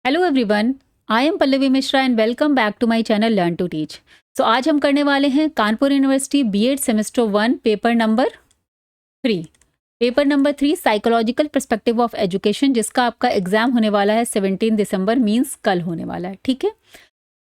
Hello everyone, I am Pallavi Mishra and welcome back to my channel learn to teach. So आज हम करने वाले हैं Kanpur university BEd semester 1 paper number 3 psychological perspective of education, जिसका आपका exam होने वाला है 17 दिसंबर मींस कल होने वाला है। ठीक है,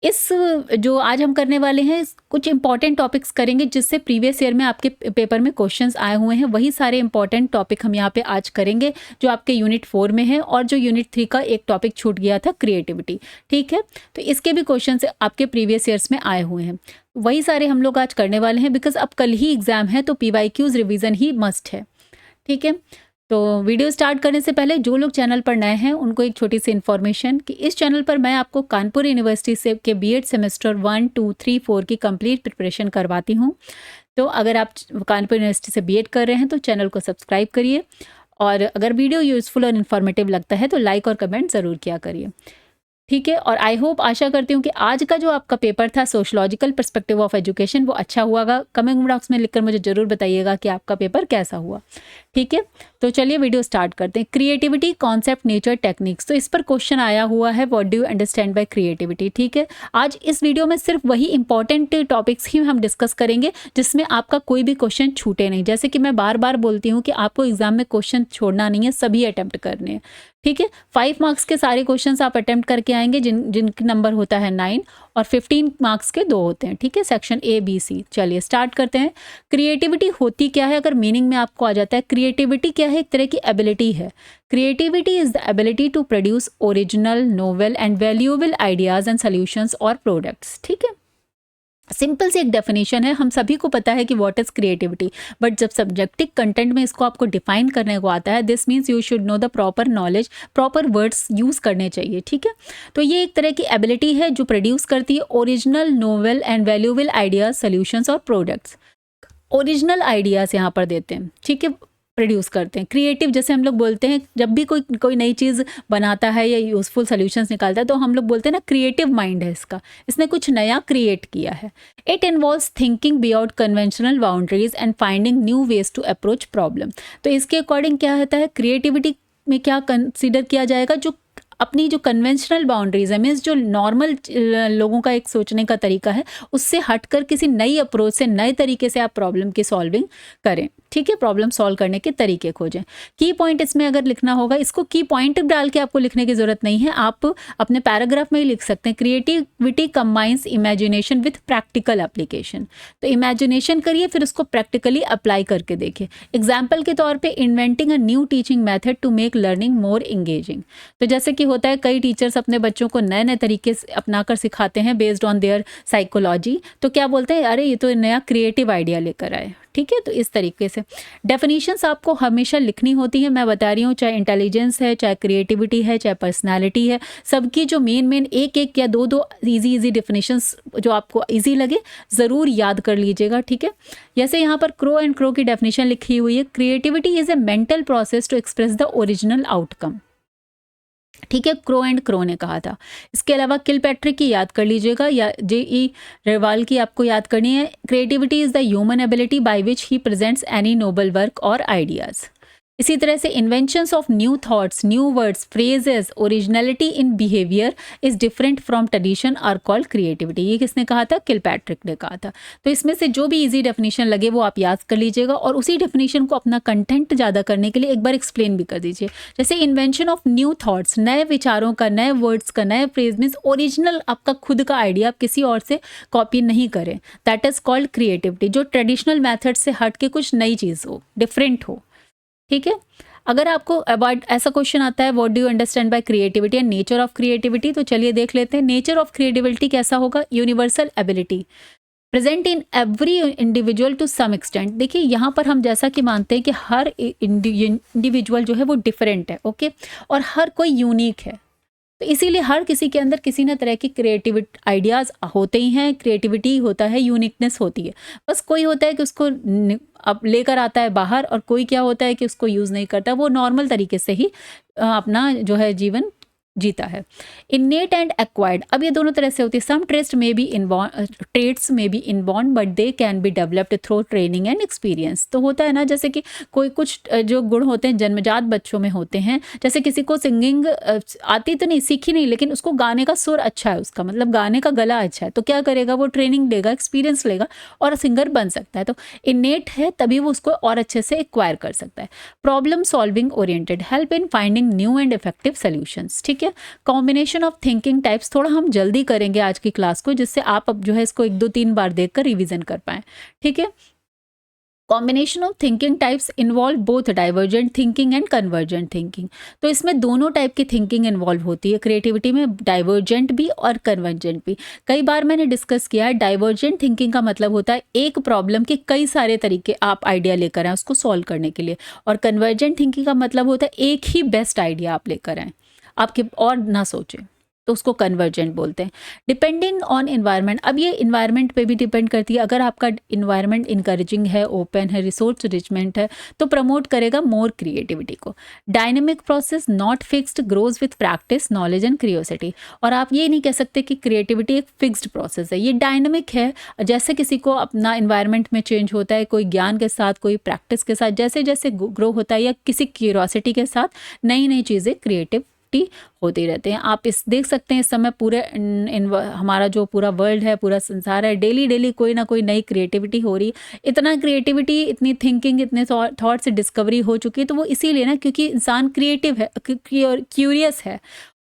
इस जो आज हम करने वाले हैं कुछ इंपॉर्टेंट टॉपिक्स करेंगे जिससे प्रीवियस ईयर में आपके पेपर में क्वेश्चंस आए हुए हैं। वही सारे इंपॉर्टेंट टॉपिक हम यहाँ पे आज करेंगे जो आपके यूनिट 4 में है, और जो यूनिट 3 का एक टॉपिक छूट गया था, क्रिएटिविटी। ठीक है, तो इसके भी क्वेश्चन आपके प्रीवियस ईयर्स में आए हुए हैं। वही सारे हम लोग आज करने वाले हैं बिकॉज अब कल ही एग्जाम है, तो PYQs रिविजन ही मस्ट है। ठीक है, तो वीडियो स्टार्ट करने से पहले जो लोग चैनल पर नए हैं उनको एक छोटी सी इन्फॉर्मेशन कि इस चैनल पर मैं आपको कानपुर यूनिवर्सिटी से के बीएड सेमेस्टर 1, 2, 3, 4 की कंप्लीट प्रिपरेशन करवाती हूँ। तो अगर आप कानपुर यूनिवर्सिटी से बीएड कर रहे हैं तो चैनल को सब्सक्राइब करिए, और अगर वीडियो यूजफुल और इन्फॉर्मेटिव लगता है तो लाइक और कमेंट ज़रूर किया करिए। ठीक है, और आई होप, आशा करती हूँ कि आज का जो आपका पेपर था सोशलॉजिकल पर्सपेक्टिव ऑफ एजुकेशन वो अच्छा हुआगा। कमेंट बॉक्स में लिखकर मुझे ज़रूर बताइएगा कि आपका पेपर कैसा हुआ। ठीक है, तो चलिए वीडियो स्टार्ट करते हैं। Creativity concept, nature, techniques. तो इस पर क्वेश्चन आया हुआ है, what do you understand by creativity. ठीक है, आज इस वीडियो में सिर्फ वही इंपॉर्टेंट टॉपिक्स ही हम डिस्कस करेंगे जिसमें आपका कोई भी क्वेश्चन छूटे नहीं। जैसे कि मैं बार बार बोलती हूँ कि आपको एग्जाम में क्वेश्चन छोड़ना नहीं है, सभी अटेम्प्ट करने हैं। ठीक है, 5 मार्क्स के सारे क्वेश्चंस आप अटेम्प्ट करके आएंगे जिनका नंबर होता है 9, और 15 मार्क्स के 2 होते हैं। ठीक है, सेक्शन A, B, C। चलिए स्टार्ट करते हैं। क्रिएटिविटी होती क्या है, अगर मीनिंग में आपको आ जाता है, क्रिएटिविटी क्या है, एक तरह की एबिलिटी है। Creativity is the ability to produce original, novel and valuable ideas and solutions और प्रोडक्ट्स। ठीक है, सिंपल सी एक डेफिनेशन है, हम सभी को पता है कि व्हाट इज क्रिएटिविटी, बट जब सब्जेक्टिव कंटेंट में इसको आपको डिफाइन करने को आता है, this means you should know the proper knowledge, proper words use करने चाहिए। ठीक है, तो ये एक तरह की एबिलिटी है जो प्रोड्यूस करती है original, novel and valuable ideas, solutions और प्रोडक्ट्स। ओरिजिनल आइडियाज यहाँ पर देते हैं। ठीक है, प्रोड्यूस करते हैं। क्रिएटिव, जैसे हम लोग बोलते हैं जब भी कोई नई चीज़ बनाता है या यूजफुल सॉल्यूशंस निकालता है तो हम लोग बोलते हैं ना, क्रिएटिव माइंड है इसका, इसने कुछ नया क्रिएट किया है। It involves thinking beyond conventional boundaries and finding new ways to approach problem. तो इसके अकॉर्डिंग क्या होता है, क्रिएटिविटी में क्या कंसिडर किया जाएगा, जो अपनी जो कन्वेंशनल बाउंड्रीज है, मीन्स जो नॉर्मल लोगों का एक सोचने का तरीका है, उससे हटकर किसी नई अप्रोच से, नए तरीके से आप प्रॉब्लम की सॉल्विंग करें। ठीक है, प्रॉब्लम सॉल्व करने के तरीके खोजें। की पॉइंट इसमें अगर लिखना होगा, इसको की पॉइंट डाल के आपको लिखने की जरूरत नहीं है, आप अपने पैराग्राफ में ही लिख सकते हैं। Creativity combines imagination with practical application. तो इमेजिनेशन करिए, फिर उसको प्रैक्टिकली अप्लाई करके देखिए। एग्जाम्पल के तौर पर inventing a new teaching method to make learning more engaging. तो जैसे कि होता है, कई टीचर्स अपने बच्चों को नए नए तरीके से अपनाकर सिखाते हैं बेस्ड ऑन देयर साइकोलॉजी, तो क्या बोलते हैं, अरे ये तो नया क्रिएटिव आइडिया लेकर आए। ठीक है, तो इस तरीके से डेफिनेशंस आपको हमेशा लिखनी होती है। मैं बता रही हूँ, चाहे इंटेलिजेंस है, चाहे क्रिएटिविटी है, चाहे पर्सनालिटी है, सबकी जो मेन एक या दो इजी डेफिनेशंस जो आपको इजी लगे ज़रूर याद कर लीजिएगा। ठीक है, जैसे यहाँ पर क्रो एंड क्रो की डेफिनेशन लिखी हुई है, creativity is a mental process to express the original outcome. ठीक है, क्रो एंड क्रो ने कहा था। इसके अलावा किलपैट्रिक की याद कर लीजिएगा, या J.E. रेवाल की आपको याद करनी है। Creativity is the human ability by which he presents any noble work और आइडियाज। इसी तरह से inventions of new thoughts, new words, phrases, originality in behaviour is different from tradition are called creativity. ये किसने कहा था, किलपैट्रिक ने कहा था। तो इसमें से जो भी इजी डेफिनेशन लगे वो आप याद कर लीजिएगा, और उसी डेफिनेशन को अपना कंटेंट ज़्यादा करने के लिए एक बार एक्सप्लेन भी कर दीजिए। जैसे इन्वेंशन ऑफ न्यू थॉट्स, नए विचारों का, नए वर्ड्स का, नए फ्रेज, मीन्स ओरिजिनल आपका खुद का आइडिया, आप किसी और से कॉपी नहीं करें, दैट इज कॉल्ड क्रिएटिविटी। जो ट्रेडिशनल मैथड से हट के कुछ नई चीज़ हो, डिफरेंट हो। ठीक है, अगर आपको अबाउट ऐसा क्वेश्चन आता है, what do you understand by creativity and nature of creativity, तो चलिए देख लेते हैं। नेचर ऑफ क्रिएटिविटी कैसा होगा, universal ability present in every individual to some extent. देखिए यहाँ पर हम जैसा कि मानते हैं कि हर इंडिविजुअल जो है वो डिफरेंट है, ओके, और हर कोई यूनिक है, तो इसीलिए हर किसी के अंदर किसी न तरह की क्रिएटिविटी आइडियाज़ होते ही हैं। क्रिएटिविटी होता है, यूनिकनेस होती है। बस कोई होता है कि उसको अब लेकर आता है बाहर, और कोई क्या होता है कि उसको यूज़ नहीं करता, वो नॉर्मल तरीके से ही अपना जो है जीवन जीता है। इन्नेट एंड एक्वायर्ड, अब ये दोनों तरह से होती है। Some traits may be inborn, traits may be inborn but they can be developed through training and experience. तो होता है ना, जैसे कि कोई कुछ जो गुण होते हैं जन्मजात बच्चों में होते हैं, जैसे किसी को सिंगिंग आती तो नहीं, सीखी नहीं, लेकिन उसको गाने का सुर अच्छा है, उसका मतलब गाने का गला अच्छा है, तो क्या करेगा, वो ट्रेनिंग लेगा, एक्सपीरियंस लेगा और सिंगर बन सकता है। तो इन्नेट है तभी वो उसको और अच्छे से एक्वायर कर सकता है। Problem solving oriented, help in finding new and effective solutions. ठीक है, कॉम्बिनेशन ऑफ थिंकिंग टाइप्स, थोड़ा हम जल्दी करेंगे आज की क्लास को, जिससे आप अब जो है इसको 1 2 3 बार देखकर रिवीजन कर पाएं। ठीक है, combination of thinking types involve both divergent thinking and convergent thinking. तो इसमें दोनों टाइप की थिंकिंग इन्वॉल्व होती है क्रिएटिविटी में, डाइवर्जेंट भी और कन्वर्जेंट भी। कई बार मैंने डिस्कस किया है, डाइवर्जेंट थिंकिंग का मतलब होता है एक प्रॉब्लम के कई सारे तरीके आप आइडिया लेकर आए उसको सॉल्व करने के लिए, और कन्वर्जेंट थिंकिंग का मतलब होता है एक ही बेस्ट आइडिया आप लेकर आए, आपके और ना सोचें, तो उसको कन्वर्जेंट बोलते हैं। डिपेंडिंग ऑन इन्वायरमेंट, अब ये इन्वायरमेंट पे भी डिपेंड करती है। अगर आपका इन्वायरमेंट इंकरेजिंग है, ओपन है, रिसोर्स रिचमेंट है, तो प्रमोट करेगा मोर क्रिएटिविटी को। Dynamic process not fixed, grows with practice, knowledge and curiosity. और आप ये नहीं कह सकते कि क्रिएटिविटी एक फिक्स्ड प्रोसेस है, ये डायनेमिक है। जैसे किसी को अपना इन्वायरमेंट में चेंज होता है, कोई ज्ञान के साथ, कोई प्रैक्टिस के साथ, जैसे जैसे ग्रो होता है, या किसी क्यूरियोसिटी के साथ नई नई चीज़ें क्रिएटिव होते रहते हैं। आप इस देख सकते हैं इस समय पूरे हमारा जो पूरा वर्ल्ड है, पूरा संसार है, डेली डेली कोई ना कोई नई क्रिएटिविटी हो रही। इतना क्रिएटिविटी, इतनी थिंकिंग, इतने थॉट से डिस्कवरी हो चुकी है, तो वो इसीलिए ना, क्योंकि इंसान क्रिएटिव है, क्यूरियस है,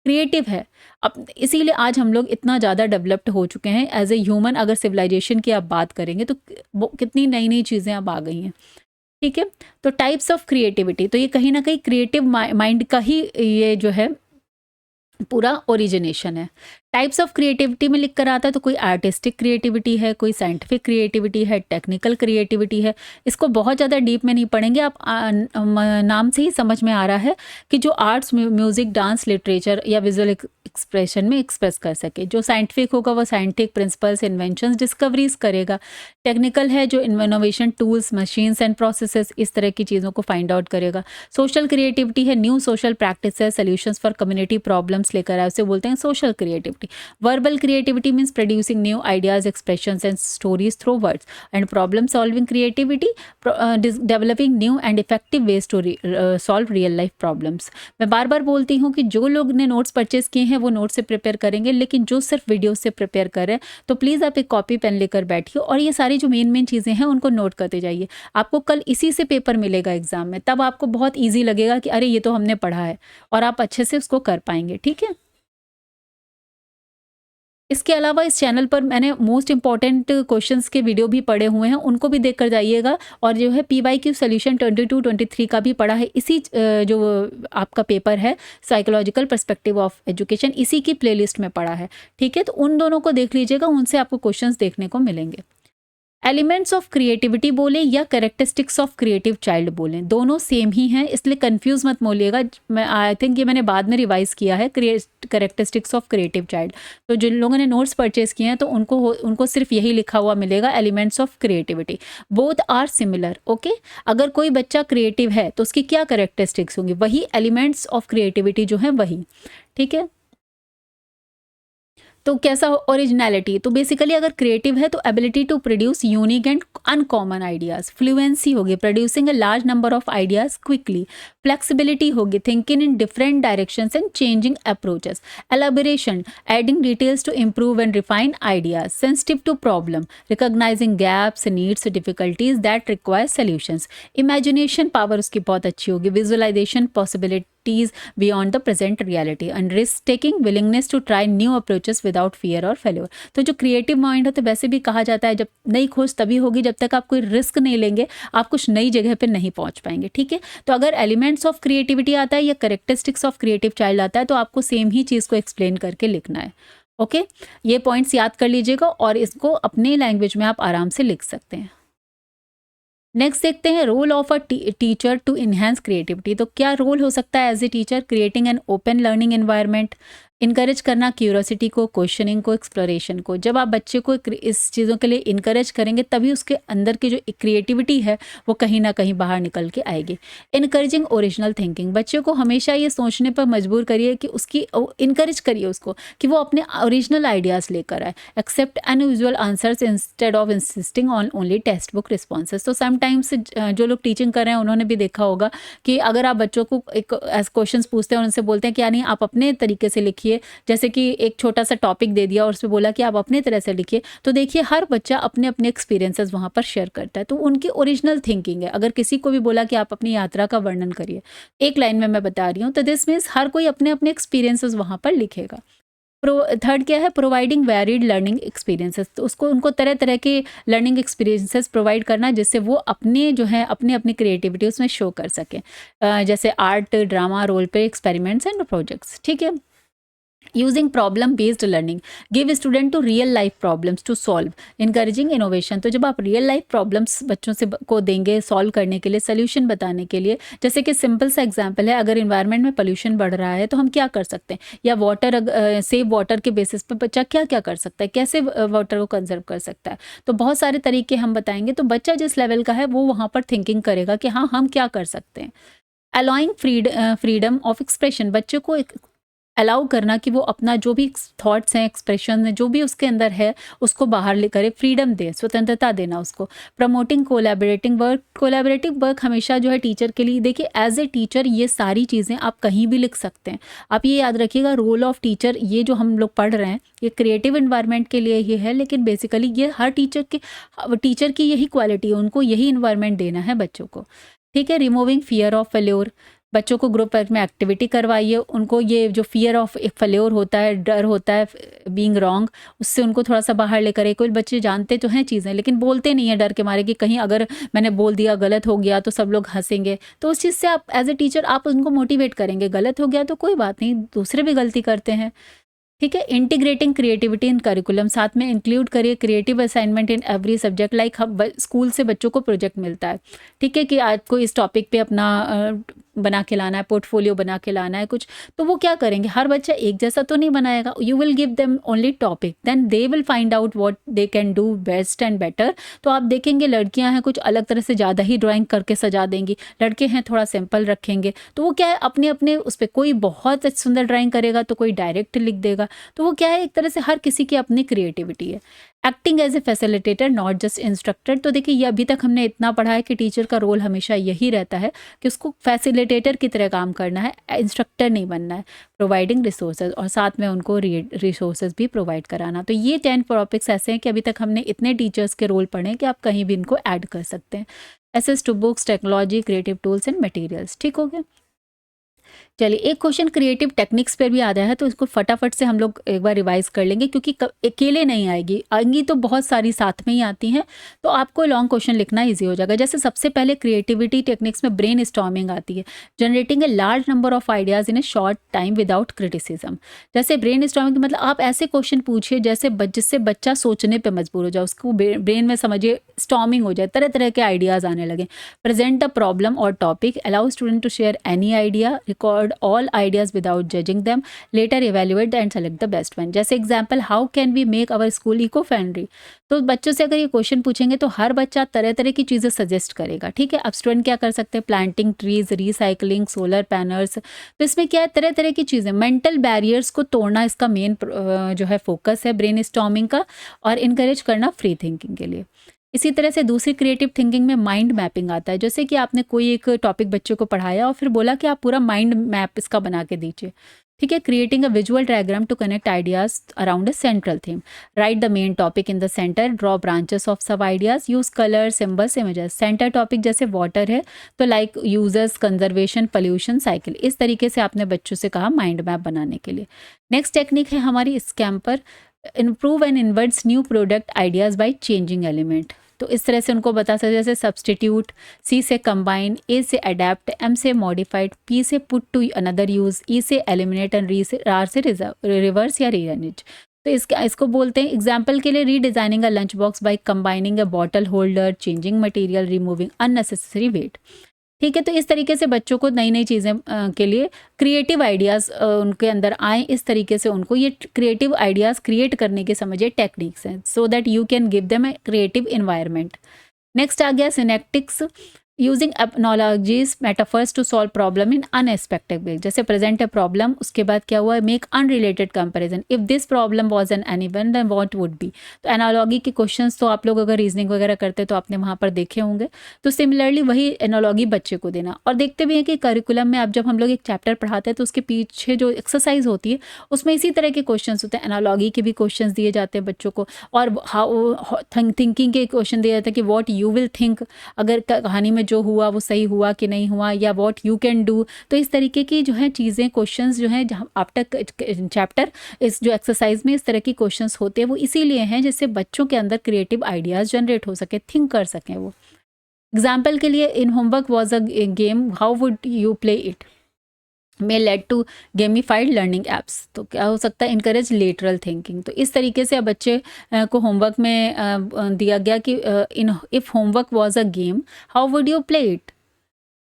क्रिएटिव है। अब इसीलिए आज हम लोग इतना ज़्यादा डेवलप्ड हो चुके हैं एज ए ह्यूमन। अगर सिविलाइजेशन की आप बात करेंगे तो कितनी नई नई चीज़ें अब आ गई हैं। ठीक है, तो टाइप्स ऑफ क्रिएटिविटी, तो ये कहीं ना कहीं क्रिएटिव माइंड का ही ये जो है पूरा ओरिजिनेशन है। टाइप्स ऑफ क्रिएटिविटी में लिख कर आता है, तो कोई आर्टिस्टिक क्रिएटिविटी है, कोई साइंटिफिक क्रिएटिविटी है, टेक्निकल क्रिएटिविटी है। इसको बहुत ज़्यादा डीप में नहीं पढ़ेंगे आप, नाम से ही समझ में आ रहा है कि जो आर्ट्स, म्यूजिक, डांस, लिटरेचर या विजुअल एक्सप्रेशन में एक्सप्रेस कर सके। जो साइंटिफिक होगा वो साइंटिफिक प्रिंसिपल्स, इन्वेंशंस, डिस्कवरीज करेगा। टेक्निकल है जो innovation, tools, machines and processes, इस तरह की चीज़ों को फाइंड आउट करेगा। सोशल क्रिएटिविटी है new social practices, solutions for community problems लेकर आए, उसे बोलते हैं social creativity. Verbal creativity means producing new ideas, expressions and stories through words. And problem solving creativity, developing new and effective ways to solve real life problems. मैं बार बार बोलती हूँ कि जो लोग ने नोट्स परचेज किए हैं वो नोट्स से प्रिपेयर करेंगे, लेकिन जो सिर्फ वीडियो से प्रिपेयर कर रहे हैं, तो प्लीज़ आप एक कॉपी पेन लेकर बैठिए और ये सारी जो मेन चीज़ें हैं उनको नोट करते जाइए। आपको कल इसी से पेपर मिलेगा एग्जाम में, तब आपको बहुत ईजी लगेगा कि अरे ये तो हमने पढ़ा है, और आप अच्छे से उसको कर पाएंगे। ठीक है, इसके अलावा इस चैनल पर मैंने मोस्ट इंपॉर्टेंट क्वेश्चंस के वीडियो भी पड़े हुए हैं, उनको भी देख कर जाइएगा। और जो है PYQ सोल्यूशन 22-23 का भी पढ़ा है, इसी जो आपका पेपर है साइकोलॉजिकल पर्सपेक्टिव ऑफ एजुकेशन, इसी की प्लेलिस्ट में पड़ा है। ठीक है, तो उन दोनों को देख लीजिएगा, उनसे आपको क्वेश्चंस देखने को मिलेंगे। एलिमेंट्स ऑफ क्रिएटिविटी बोले या कैरेक्टरिस्टिक्स ऑफ क्रिएटिव चाइल्ड बोलें, दोनों सेम ही हैं, इसलिए कंफ्यूज मत बोलिएगा। मैं आई थिंक ये मैंने बाद में रिवाइज किया है, कैरेक्टरिस्टिक्स ऑफ क्रिएटिव चाइल्ड। तो जिन लोगों ने नोट्स परचेज किए हैं तो उनको सिर्फ यही लिखा हुआ मिलेगा, elements of creativity. Both are similar. Okay, अगर कोई बच्चा क्रिएटिव है तो उसकी क्या कैरेक्टरिस्टिक्स होंगी, वही एलिमेंट्स ऑफ क्रिएटिविटी जो है वही। ठीक है, तो कैसा ओरिजिनलिटी, तो बेसिकली अगर क्रिएटिव है तो ability to produce unique and uncommon ideas. Fluency होगी, producing a large number of ideas quickly. Flexibility होगी, thinking in different directions and changing approaches. Elaboration, adding details to improve and refine ideas. Sensitive to problem, recognising gaps, needs, difficulties that require solutions. Imagination power उसकी बहुत अच्छी होगी, visualisation, possibility beyond the present reality and risk taking, willingness to try new approaches without fear or failure। तो जो creative mind है, तो वैसे भी कहा जाता है जब नई खोज तभी होगी जब तक आप कोई रिस्क नहीं लेंगे, आप कुछ नई जगह पे नहीं पहुंच पाएंगे। ठीक है, तो अगर एलिमेंट्स ऑफ क्रिएटिविटी आता है या कैरेक्टरिस्टिक्स ऑफ क्रिएटिव चाइल्ड आता है, तो आपको सेम ही चीज़ को एक्सप्लेन करके लिखना है। ओके, ये पॉइंट्स याद कर लीजिएगा और इसको अपने लैंग्वेज में आप आराम से लिख सकते हैं। नेक्स्ट देखते हैं role of a teacher to enhance creativity. तो क्या रोल हो सकता है as a teacher, creating an open learning environment, encourage करना क्यूरोसिटी को, क्वेश्चनिंग को, एक्सप्लोरेशन को। जब आप बच्चे को इस चीज़ों के लिए इनकरेज करेंगे तभी उसके अंदर की जो क्रिएटिविटी है वो कहीं ना कहीं बाहर निकल के आएगी। इनकरेजिंग ओरिजिनल थिंकिंग, बच्चे को हमेशा ये सोचने पर मजबूर करिए कि उसकी इनकरेज करिए उसको कि वो अपने ओरिजिनल आइडियाज़ लेकर आए। Accept unusual answers instead of insisting on only text book responses. तो समटाइम्स जो लोग टीचिंग कर रहे हैं उन्होंने भी देखा होगा कि अगर आप बच्चों को एक क्वेश्चन पूछते हैं और उनसे बोलते हैं कि यानी आप अपने तरीके से लिखिए, जैसे कि एक छोटा सा टॉपिक दे दिया और उसमें बोला कि आप अपने तरह से लिखिए, तो देखिए हर बच्चा अपने अपने एक्सपीरियंसेस वहाँ पर शेयर करता है, तो उनकी ओरिजिनल थिंकिंग है। अगर किसी को भी बोला कि आप अपनी यात्रा का वर्णन करिए, एक लाइन में मैं बता रही हूँ, तो दिस मीन्स हर कोई अपने अपने एक्सपीरियंसेस वहाँ पर लिखेगा। थर्ड क्या है, प्रोवाइडिंग वैरिड लर्निंग एक्सपीरियंसेस, तो उसको उनको तरह तरह के लर्निंग एक्सपीरियंसेस प्रोवाइड करना जिससे वो अपने जो है अपनी अपनी क्रिएटिविटी उसमें शो कर सकें, जैसे art, drama, role play, experiments and projects. ठीक है। Using problem based learning, give student to real life problems to solve, encouraging innovation. तो जब आप रियल लाइफ प्रॉब्लम्स बच्चों से को देंगे सॉल्व करने के लिए, सोल्यूशन बताने के लिए, जैसे कि सिंपल सा एग्जांपल है, अगर इन्वायरमेंट में पोल्यूशन बढ़ रहा है तो हम क्या कर सकते हैं, या वाटर सेव वाटर के बेसिस पे बच्चा क्या क्या कर सकता है, कैसे वाटर को कंजर्व कर सकता है, तो बहुत सारे तरीके हम बताएंगे। तो बच्चा जिस लेवल का है वो वहाँ पर थिंकिंग करेगा कि हाँ हम क्या कर सकते हैं। अलाउइंग फ्रीडम ऑफ एक्सप्रेशन, बच्चे को अलाउ करना कि वो अपना जो भी थॉट्स हैं, एक्सप्रेशन है, जो भी उसके अंदर है उसको बाहर ले करे, फ्रीडम दे, स्वतंत्रता देना उसको। Promoting collaborating work, collaborative work हमेशा जो है टीचर के लिए, देखिए एज ए टीचर ये सारी चीज़ें आप कहीं भी लिख सकते हैं। आप ये याद रखिएगा, रोल ऑफ टीचर ये जो हम लोग पढ़ रहे हैं ये क्रिएटिव इन्वायरमेंट के लिए ही है, लेकिन बेसिकली ये हर टीचर की यही क्वालिटी है, उनको यही इन्वायरमेंट देना है बच्चों को। ठीक है। रिमूविंग फियर ऑफ फेल्योर, बच्चों को ग्रुप वर्क में एक्टिविटी करवाइए, उनको ये जो फियर ऑफ एक फेल्योर होता है, डर होता है बीइंग रॉन्ग, उससे उनको थोड़ा सा बाहर लेकर आए। कोई बच्चे जानते तो हैं चीज़ें लेकिन बोलते नहीं है डर के मारे कि कहीं अगर मैंने बोल दिया गलत हो गया तो सब लोग हंसेंगे, तो उस चीज़ से आप एज ए टीचर आप उनको मोटिवेट करेंगे, गलत हो गया तो कोई बात नहीं, दूसरे भी गलती करते हैं। ठीक है। इंटीग्रेटिंग क्रिएटिविटी इन करिकुलम, साथ में इंक्लूड करिए creative assignment in every subject. Like हम स्कूल से बच्चों को प्रोजेक्ट मिलता है, ठीक है, कि आज को इस टॉपिक पे अपना बना के लाना है, पोर्टफोलियो बना के लाना है कुछ, तो वो क्या करेंगे, हर बच्चा एक जैसा तो नहीं बनाएगा। You will give them only topic, then they will find out what they can do best and better. तो आप देखेंगे लड़कियां हैं कुछ अलग तरह से ज़्यादा ही ड्राइंग करके सजा देंगी, लड़के हैं थोड़ा सिंपल रखेंगे, तो वो क्या है अपने अपने उस पर, कोई बहुत सुंदर ड्राइंग करेगा तो कोई डायरेक्ट लिख देगा, तो वो क्या है एक तरह से हर किसी की अपनी क्रिएटिविटी है। Acting as a facilitator not just instructor, तो देखिए ये अभी तक हमने इतना पढ़ा है कि टीचर का रोल हमेशा यही रहता है कि उसको फैसिलिटेटर की तरह काम करना है, इंस्ट्रक्टर नहीं बनना है। प्रोवाइडिंग रिसोर्सेज, और साथ में उनको रिसोर्सेज भी प्रोवाइड कराना। तो ये 10 टॉपिक्स ऐसे हैं कि अभी तक हमने इतने टीचर्स के रोल पढ़े कि आप कहीं भी इनको ऐड कर सकते हैं। Access to books, technology, creative tools and materials. ठीक हो गया। चलिए एक क्वेश्चन क्रिएटिव टेक्निक्स पर भी आ रहा है तो इसको फटाफट से हम लोग एक बार रिवाइज कर लेंगे, क्योंकि अकेले नहीं आएंगी तो बहुत सारी साथ में ही आती हैं, तो आपको लॉन्ग क्वेश्चन लिखना इजी हो जाएगा। जैसे सबसे पहले क्रिएटिविटी टेक्निक्स में ब्रेन स्टॉर्मिंग आती है, generating a large number of ideas in A short time without criticism. जैसे ब्रेन स्टॉर्मिंग मतलब आप ऐसे क्वेश्चन पूछिए जिससे बच्चा सोचने पर मजबूर हो जाए, उसको ब्रेन में समझिए स्टॉर्मिंग हो जाए, तरह तरह के आइडियाज आने लगे। प्रेजेंट द प्रॉब्लम और topic, allow student to share any idea, record all ideas without judging them, later evaluate and select the best one। जैसे example, how can we make our school eco friendly. तो बच्चों से अगर ये question पूछेंगे तो हर बच्चा तरह तरह की चीज़ें सजेस्ट करेगा। ठीक है। अब स्टूडेंट क्या कर सकते हैं, planting trees, recycling, solar panels. तो इसमें क्या है, तरह तरह की चीज़ें, मेंटल बैरियर्स को तोड़ना इसका मेन जो है फोकस है ब्रेन स्टॉर्मिंग का, और इनकरेज करना फ्री थिंकिंग के लिए। इसी तरह से दूसरी क्रिएटिव थिंकिंग में माइंड मैपिंग आता है। जैसे कि आपने कोई एक टॉपिक बच्चों को पढ़ाया और फिर बोला कि आप पूरा माइंड मैप इसका बना के दीजिए। ठीक है। Creating a visual diagram to connect ideas around a central theme, right the main topic in the centre, draw branches of sub ideas, use colour, symbols, images. Centre topic जैसे water है तो like users, conservation, pollution, cycle. इस तरीके से आपने बच्चों से कहा माइंड मैप बनाने के लिए। नेक्स्ट टेक्निक है हमारी scamper, improve and इन्वर्ट्स new product ideas by changing element. तो इस तरह से उनको बता सकते, जैसे सब्सटीट्यूट, सी से कंबाइन, ए से अडेप्ट, एम से मॉडिफाइड, पी से put to another use, E से एलिमिनेट एंड आर से रिवर्स या रीअरेंज। तो इसको बोलते हैं एग्जाम्पल के लिए, redesigning a lunch box by combining a bottle holder, changing material, removing unnecessary weight. ठीक है। तो इस तरीके से बच्चों को नई नई चीज़ें के लिए क्रिएटिव आइडियाज़ उनके अंदर आएँ, इस तरीके से उनको ये क्रिएटिव आइडियाज़ क्रिएट करने के समझिए टेक्निक्स हैं, so that you can give them a creative environment. Next आ गया synectics, using analogies metaphors to solve problem in unexpected way. जैसे प्रेजेंट ए प्रॉब्लम, उसके बाद क्या हुआ, make unrelated comparison, if this problem was an anyone then what would be. तो analogy के questions तो आप लोग अगर रीजनिंग वगैरह करते तो आपने वहाँ पर देखे होंगे। तो सिमिलरली वही एनालॉगी बच्चे को देना। और देखते भी हैं कि करिकुलम में अब जब हम लोग एक चैप्टर पढ़ाते हैं तो उसके पीछे जो एक्सरसाइज होती है उसमें इसी तरह के क्वेश्चन होते हैं, एनालॉगी के भी क्वेश्चन दिए जाते हैं बच्चों को, और हाउ थिंकिंग के क्वेश्चन दिए जाते हैं कि व्हाट यू विल थिंक, अगर कहानी में जो हुआ वो सही हुआ कि नहीं हुआ, या व्हाट यू कैन डू। तो इस तरीके की जो है चीज़ें, क्वेश्चंस जो हैं जहाँ आफ्टर चैप्टर इस जो एक्सरसाइज में इस तरह की क्वेश्चंस होते हैं वो इसीलिए हैं जिससे बच्चों के अंदर क्रिएटिव आइडियाज़ जनरेट हो सके, थिंक कर सकें वो। एग्जाम्पल के लिए, in homework was a game, how would you play it, may lead to gamified learning apps. तो क्या हो सकता है, इनकरेज लेटरल थिंकिंग। तो इस तरीके से अब बच्चे को होमवर्क में दिया गया कि in if homework was a game how would you play it,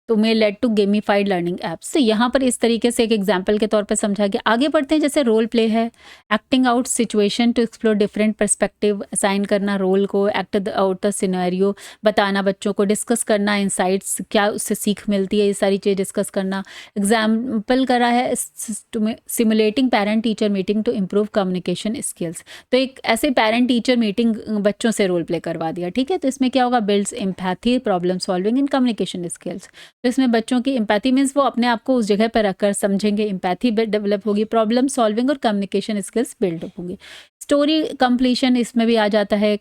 तो may lead to gamified learning apps. तो यहाँ पर इस तरीके से एक एग्जाम्पल के तौर पर समझा गया। आगे बढ़ते हैं, जैसे रोल प्ले है, acting out situation to explore different perspective, assign करना रोल को, एक्ट आउट द सिनेरियो, बताना बच्चों को, डिस्कस करना इनसाइट्स, क्या उससे सीख मिलती है, ये सारी चीज़ डिस्कस करना। एग्जाम्पल करा है simulating parent teacher meeting to improve communication skills. तो एक ऐसे पेरेंट टीचर मीटिंग बच्चों से रोल प्ले करवा दिया, ठीक है। तो इसमें क्या होगा, builds empathy, problem solving and communication skills. तो इसमें बच्चों की एम्पैथी मीन्स वो अपने आप को उस जगह पर रखकर समझेंगे, एम्पैथी डेवलप होगी, प्रॉब्लम सॉल्विंग और कम्युनिकेशन स्किल्स बिल्ड होंगी। स्टोरी कंप्लीशन इसमें भी आ जाता है,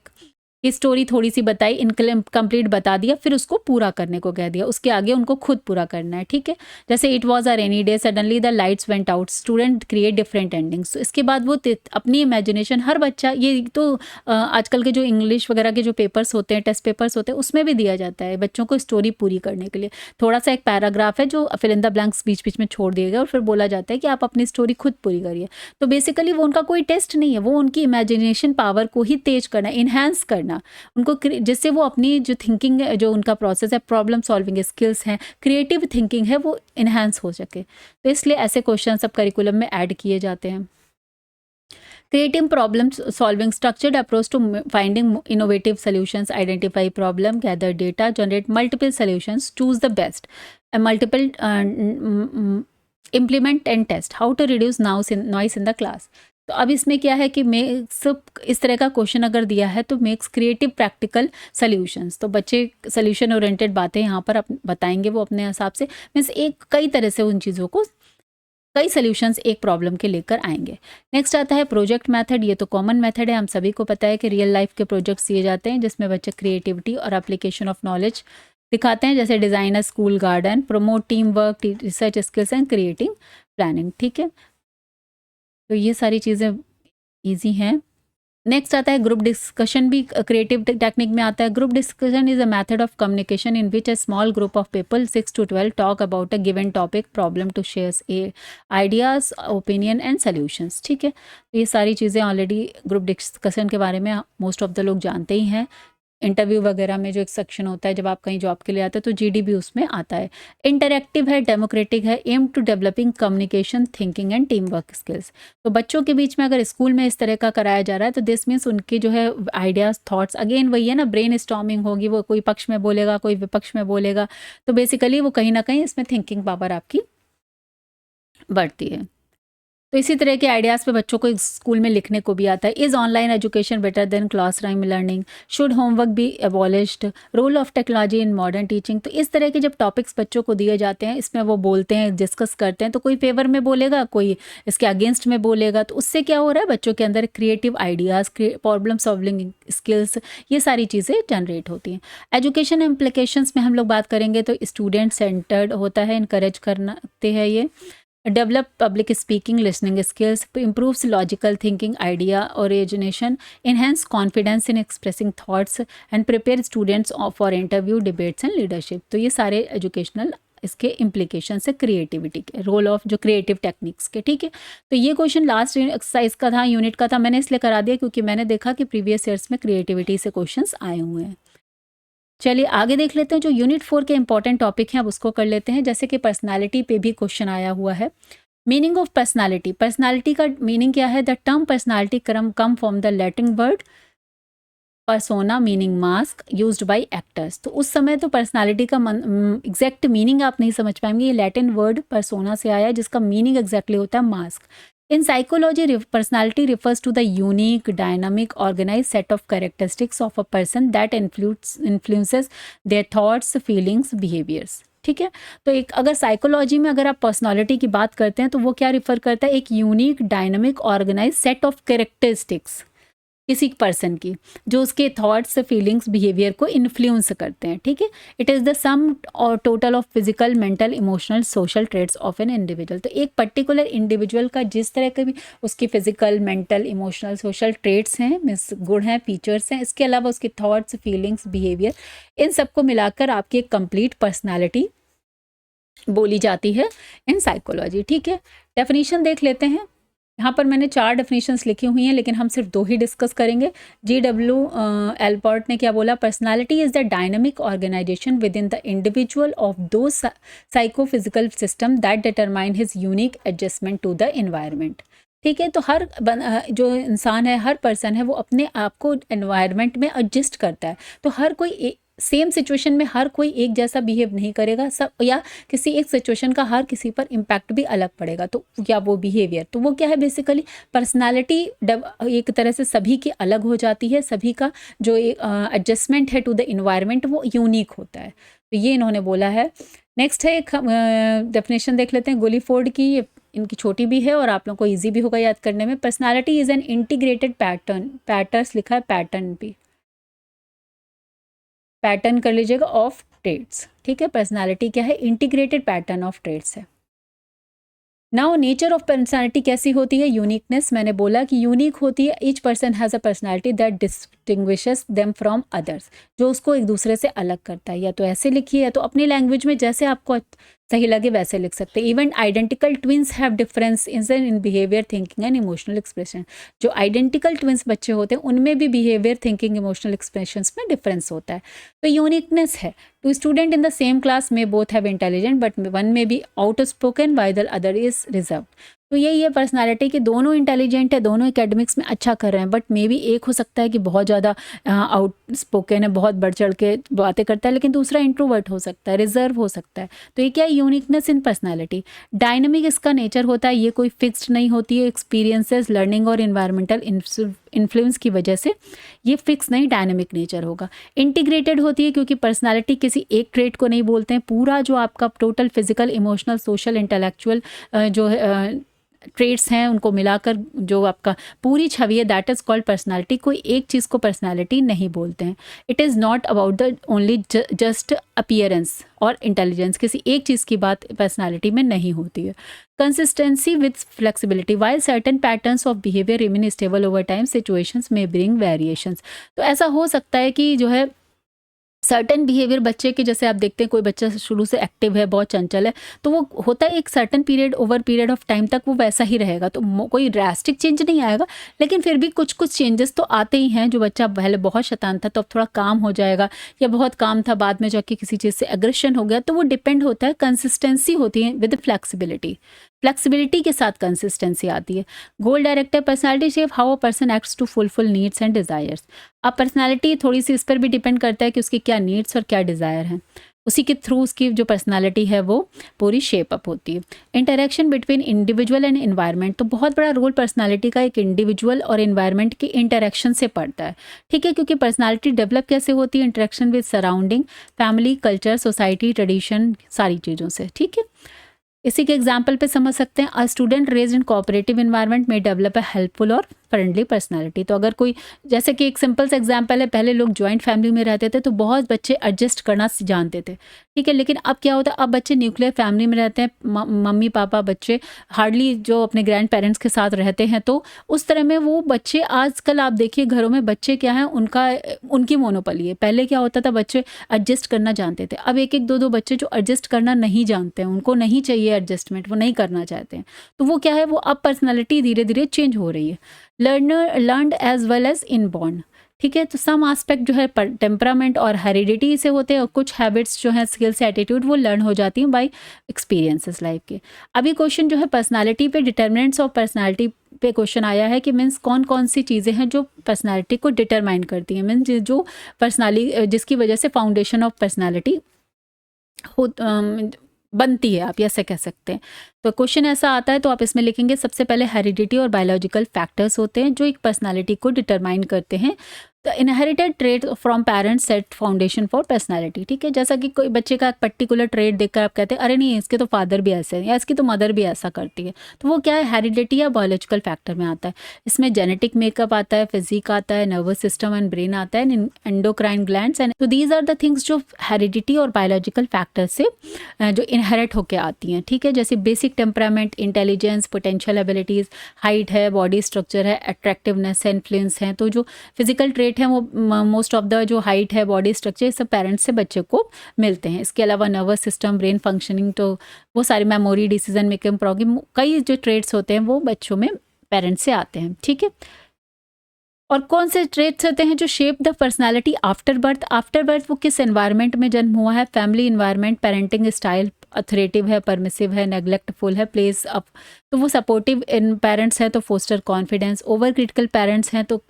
कि स्टोरी थोड़ी सी बताई, इनकम्प्लीट बता दिया, फिर उसको पूरा करने को कह दिया, उसके आगे उनको खुद पूरा करना है, ठीक है। जैसे it was a rainy day, suddenly the lights went out, student create different endings. तो इसके बाद वो अपनी इमेजिनेशन, हर बच्चा, ये तो आजकल के जो इंग्लिश वगैरह के जो पेपर्स होते हैं, टेस्ट पेपर्स होते हैं, उसमें भी दिया जाता है बच्चों को स्टोरी पूरी करने के लिए। थोड़ा सा एक पैराग्राफ है जो फिल इन द ब्लैंक्स बीच बीच में छोड़ दिया गया और फिर बोला जाता है कि आप अपनी स्टोरी खुद पूरी करिए। तो बेसिकली वो उनका कोई टेस्ट नहीं है, वो उनकी इमेजिनेशन पावर को ही तेज करना, इन्हेंस करना उनको, जिससे वो अपनी जो थिंकिंग, जो उनका प्रोसेस है, प्रॉब्लम सॉल्विंग स्किल्स हैं, क्रिएटिव थिंकिंग है, वो इन्हेंस हो सके। तो इसलिए ऐसे क्वेश्चन सब करिकुलम में ऐड किए जाते हैं। Creative problem solving, structured approach to finding innovative solutions, identify problem, gather data, generate multiple solutions, choose the best, multiple implement and test, how to reduce noise in the class. तो अब इसमें क्या है कि makes, इस तरह का question अगर दिया है तो मेक्स क्रिएटिव प्रैक्टिकल सॉल्यूशंस। तो बच्चे सॉल्यूशन ओरिएंटेड बातें यहाँ पर बताएंगे वो अपने हिसाब से, मीन्स एक कई तरह से उन चीज़ों को, कई सॉल्यूशंस एक प्रॉब्लम के लेकर आएंगे। नेक्स्ट आता है प्रोजेक्ट मेथड। ये तो कॉमन मेथड है, हम सभी को पता है कि रियल लाइफ के प्रोजेक्ट्स दिए जाते हैं जिसमें बच्चे क्रिएटिविटी और एप्लीकेशन ऑफ नॉलेज दिखाते हैं, जैसे design a school garden, promote team work, research skills and creating planning, ठीक है। तो ये सारी चीज़ें ईजी हैं। नेक्स्ट आता है ग्रुप डिस्कशन, भी क्रिएटिव टेक्निक में आता है। Group discussion is a method of communication in which a small group of people 6 to 12 talk about a given topic problem to share ideas, opinion and solutions, ठीक है। तो ये सारी चीज़ें ऑलरेडी ग्रुप डिस्कशन के बारे में मोस्ट ऑफ द लोग जानते ही हैं। इंटरव्यू वगैरह में जो एक सेक्शन होता है जब आप कहीं जॉब के लिए आते हैं तो जीडी उसमें आता है। इंटरैक्टिव है, डेमोक्रेटिक है, aim to developing communication, thinking and team work skills. तो बच्चों के बीच में अगर स्कूल में इस तरह का कराया जा रहा है तो दिस मीन्स उनके जो है आइडियाज, थॉट्स, अगेन वही है ना, ब्रेन स्टॉर्मिंग होगी, वो कोई पक्ष में बोलेगा, कोई विपक्ष में बोलेगा, तो बेसिकली वो कहीं ना कहीं इसमें थिंकिंग पावर आपकी बढ़ती है। तो इसी तरह के आइडियाज़ पे बच्चों को स्कूल में लिखने को भी आता है। Is online education better than class room learning, should homework be abolished, role of technology in modern teaching. तो इस तरह के जब टॉपिक्स बच्चों को दिए जाते हैं, इसमें वो बोलते हैं, डिस्कस करते हैं, तो कोई फेवर में बोलेगा, कोई इसके अगेंस्ट में बोलेगा, तो उससे क्या हो रहा है, बच्चों के अंदर creative ideas, problem solving skills, ये सारी चीज़ें जनरेट होती हैं। एजुकेशन इम्प्लीकेशंस में हम लोग बात करेंगे तो स्टूडेंट सेंटर्ड होता है, इनकरेज करते हैं ये। Develop public speaking, listening skills, improves logical thinking, idea origination, enhance confidence in expressing thoughts and prepare students for interview, debates and leadership. तो ये सारे एजुकेशनल इसके इम्प्लीकेशन है क्रिएटिविटी के, रोल ऑफ जो क्रिएटिव टेक्निक्स के, ठीक है। तो ये क्वेश्चन लास्ट एक्सरसाइज का था, यूनिट का था, मैंने इसलिए करा दिया क्योंकि मैंने देखा कि प्रीवियस ईयर्स में क्रिएटिविटी से क्वेश्चंस आए हुए हैं। चलिए आगे देख लेते हैं, जो यूनिट 4 के इंपॉर्टेंट टॉपिक हैं अब उसको कर लेते हैं। जैसे कि पर्सनालिटी पे भी क्वेश्चन आया हुआ है। मीनिंग ऑफ पर्सनालिटी, पर्सनालिटी का मीनिंग क्या है? The term personality come from the Latin word persona meaning mask used by actors. तो उस समय तो पर्सनालिटी का एग्जैक्ट मीनिंग आप नहीं समझ पाएंगे, ये लैटिन वर्ड पर्सोना से आया है जिसका मीनिंग एग्जैक्टली होता है mask. In psychology, personality refers to the unique, dynamic, organized set of characteristics of a person that influences their thoughts, feelings, behaviors. ठीक है, तो एक अगर साइकोलॉजी में अगर आप पर्सनालिटी की बात करते हैं तो वो क्या रिफर करता है? एक unique, dynamic, organise set of characteristics किसी पर्सन की, जो उसके थॉट्स, फीलिंग्स, बिहेवियर को इन्फ्लुएंस करते हैं। ठीक है, इट इज़ द सम और total of physical, mental, emotional, social traits of an individual. तो एक पर्टिकुलर इंडिविजुअल का जिस तरह के भी उसकी physical, mental, emotional, social traits हैं, मीन्स गुण हैं, फीचर्स हैं, इसके अलावा उसके थॉट्स, फीलिंग्स, बिहेवियर, इन सबको मिलाकर आपकी एक कंप्लीट पर्सनैलिटी बोली जाती है इन साइकोलॉजी। ठीक है, डेफिनेशन देख लेते हैं। यहाँ पर मैंने 4 डेफिनेशंस लिखी हुई हैं, लेकिन हम सिर्फ 2 ही डिस्कस करेंगे। G.W. एल्पर्ट ने क्या बोला? Personality is the dynamic organisation within the individual of those psychophysical system that determine his unique adjustment to the environment. ठीक है, तो हर जो इंसान है, हर पर्सन है, वो अपने आप को एनवायरनमेंट में एडजस्ट करता है। तो हर कोई सेम सिचुएशन में हर कोई एक जैसा बिहेव नहीं करेगा, सब या किसी एक सिचुएशन का हर किसी पर इम्पैक्ट भी अलग पड़ेगा। तो क्या वो बिहेवियर, तो वो क्या है? बेसिकली पर्सनालिटी एक तरह से सभी की अलग हो जाती है, सभी का जो एडजस्टमेंट है टू द इन्वायरमेंट वो यूनिक होता है। तो ये इन्होंने बोला है। नेक्स्ट है एक डेफिनेशन देख लेते हैं गुलिफोर्ड की, इनकी छोटी भी है और आप लोगों को ईजी भी होगा याद करने में। Personality is an integrated patterns लिखा है, पैटर्न भी पैटर्न कर लीजिएगा, ऑफ ट्रेट्स। ठीक है, पर्सनालिटी क्या है? इंटीग्रेटेड पैटर्न ऑफ ट्रेट्स है। नाउ नेचर ऑफ पर्सनालिटी कैसी होती है? यूनिकनेस, मैंने बोला कि यूनिक होती है। Each person has a personality that distinguishes them from others, जो उसको एक दूसरे से अलग करता है। या तो ऐसे लिखिए या तो अपनी लैंग्वेज में जैसे आपको सही लगे वैसे लिख सकते हैं। Even identical twins have difference in behaviour, thinking and emotional expression. जो आइडेंटिकल ट्विंस बच्चे होते हैं उनमें भी बिहेवियर, थिंकिंग, इमोशनल एक्सप्रेशंस में डिफरेंस होता है। तो यूनिकनेस है। Two student in the same class में both have intelligent but one may be outspoken while the other is reserve. तो यही है पर्सनालिटी कि दोनों इंटेलिजेंट है, दोनों एकेडमिक्स में अच्छा कर रहे हैं, बट मे बी एक हो सकता है कि बहुत ज़्यादा आउट स्पोकन है, बहुत बढ़ चढ़ के बातें करता है, लेकिन दूसरा इंट्रोवर्ट हो सकता है, रिजर्व हो सकता है। तो ये क्या है? यूनिकनेस इन पर्सनालिटी। डायनामिक इसका नेचर होता है, ये कोई फिक्स्ड नहीं होती है। एक्सपीरियंसेस, लर्निंग और इन्वायरमेंटल इन्फ्लुएंस की वजह से ये फिक्स नहीं, डायनामिक नेचर होगा। इंटीग्रेटेड होती है क्योंकि पर्सनालिटी किसी एक ट्रेट को नहीं बोलते हैं, पूरा जो आपका total physical, emotional, social, intellectual जो ट्रेट्स हैं उनको मिलाकर जो आपका पूरी छवि है, दैट इज़ कॉल्ड पर्सनालिटी। कोई एक चीज़ को पर्सनालिटी नहीं बोलते हैं। It is not about the only just appearance और इंटेलिजेंस, किसी एक चीज़ की बात पर्सनालिटी में नहीं होती है। Consistency with flexibility, while certain patterns of behaviour remain stable over time, situations में ब्रिंग वेरिएशंस। तो ऐसा हो सकता है कि जो है सर्टन बिहेवियर बच्चे के, जैसे आप देखते हैं कोई बच्चा शुरू से एक्टिव है, बहुत चंचल है, तो वो होता है एक certain period, over period of time तक वो वैसा ही रहेगा। तो कोई ड्रास्टिक चेंज नहीं आएगा, लेकिन फिर भी कुछ कुछ चेंजेस तो आते ही हैं। जो बच्चा पहले बहुत शैतान था तो अब थोड़ा काम हो जाएगा, या बहुत काम था बाद में जाके किसी चीज़ से एग्रेशन हो गया, तो वो डिपेंड होता है। कंसिस्टेंसी होती है विद फ्लेक्सिबिलिटी, फ्लेक्सिबिलिटी के साथ कंसिस्टेंसी आती है। Goal director personality shape how a person acts to fulfil needs and desires. अब पर्सनालिटी थोड़ी सी इस पर भी डिपेंड करता है कि उसकी क्या नीड्स और क्या डिज़ायर हैं, उसी के थ्रू उसकी जो पर्सनालिटी है वो पूरी शेप अप होती है। Interaction between individual and environment, तो बहुत बड़ा रोल पर्सनालिटी का एक इंडिविजुअल और एनवायरनमेंट के इंटरेक्शन से पड़ता है। ठीक है, क्योंकि पर्सनालिटी डेवलप कैसे होती है? Interaction with surrounding, family, culture, society, tradition, सारी चीज़ों से। ठीक है, इसी के एग्जाम्पल पे समझ सकते हैं। A student raised in cooperative environment में डेवलप अ हेल्पफुल और फ्रेंडली पर्सनालिटी। तो अगर कोई, जैसे कि एक सिंपल सा एग्जाम्पल है, पहले लोग जॉइंट फैमिली में रहते थे तो बहुत बच्चे एडजस्ट करना जानते थे। ठीक है, लेकिन अब क्या होता है? अब बच्चे न्यूक्लियर फैमिली में रहते हैं, मम्मी पापा, बच्चे हार्डली जो अपने ग्रैंड पेरेंट्स के साथ रहते हैं। तो उस तरह में वो बच्चे, आजकल आप देखिए घरों में बच्चे क्या हैं, उनकी मोनोपोली है। पहले क्या होता था? बच्चे एडजस्ट करना जानते थे। अब एक एक दो दो बच्चे जो एडजस्ट करना नहीं जानते हैं, उनको नहीं चाहिए एडजस्टमेंट, वो नहीं करना चाहते हैं। तो वो क्या है? वो अब पर्सनालिटी धीरे धीरे चेंज हो रही है। Learned as well as inborn, ठीक है। तो सम एस्पेक्ट जो है टेम्परामेंट और हेरिडिटी से होते हैं, और कुछ हैबिट्स जो है, स्किल्स, एटीट्यूड, वो लर्न हो जाती हैं बाय एक्सपीरियंसेस लाइफ के। अभी क्वेश्चन जो है पर्सनालिटी पे, डिटर्मिनेंट्स ऑफ पर्सनालिटी पे क्वेश्चन आया है कि मीन्स कौन कौन सी चीज़ें हैं जो पर्सनालिटी को डिटरमाइन करती हैं, मीन्स जो पर्सनालिटी जिसकी वजह से फाउंडेशन ऑफ पर्सनालिटी हो बनती है, आप ऐसे कह सकते हैं। तो क्वेश्चन ऐसा आता है तो आप इसमें लिखेंगे सबसे पहले हेरिडिटी और बायोलॉजिकल फैक्टर्स होते हैं जो एक पर्सनालिटी को डिटरमाइन करते हैं। The inherited trait from parents set foundation for personality. ठीक है, जैसा कि कोई बच्चे का पर्टिकुलर ट्रेट देखकर आप कहते हैं अरे नहीं इसके तो फादर भी ऐसे हैं या इसकी तो मदर भी ऐसा करती है, तो वो क्या है, हेरिडिटी या बायोलॉजिकल फैक्टर में आता है। इसमें जेनेटिक मेकअप आता है, फिजिक आता है, नर्वस सिस्टम एंड ब्रेन आता है, एंडोक्राइन ग्लैंड्स एंड, तो दीज आर द थिंग्स जो हेरिडिटी और बायोलॉजिकल फैक्टर से जो इनहेरिट होकर आती हैं। ठीक है, जैसे basic temperament, intelligence, potential abilities, height है, बॉडी स्ट्रक्चर है, अट्रैक्टिवनेस है, इन्फ्लुएंस है। तो जो फिजिकल ट्रेट है वो मोस्ट ऑफ द जो हाइट है, बॉडी स्ट्रक्चर, ये सब पेरेंट्स से बच्चे को मिलते हैं। इसके अलावा नर्वस सिस्टम, ब्रेन फंक्शनिंग, तो वो सारी मेमोरी, डिसीजन मेकिंग, प्रॉब्लम, कई जो ट्रेट्स होते हैं वो बच्चों में पेरेंट्स से आते हैं। ठीक है, और कौन से ट्रेट्स होते हैं जो shape the personality after birth. After birth वो किस एनवायरनमेंट में जन्म हुआ है, family environment, parenting style, authoritative है, परमिसिव है, नेग्लेक्टफुल है, प्लेस अप, तो वो सपोर्टिव इन पेरेंट्स है तो foster confidence, over critical parents हैं तो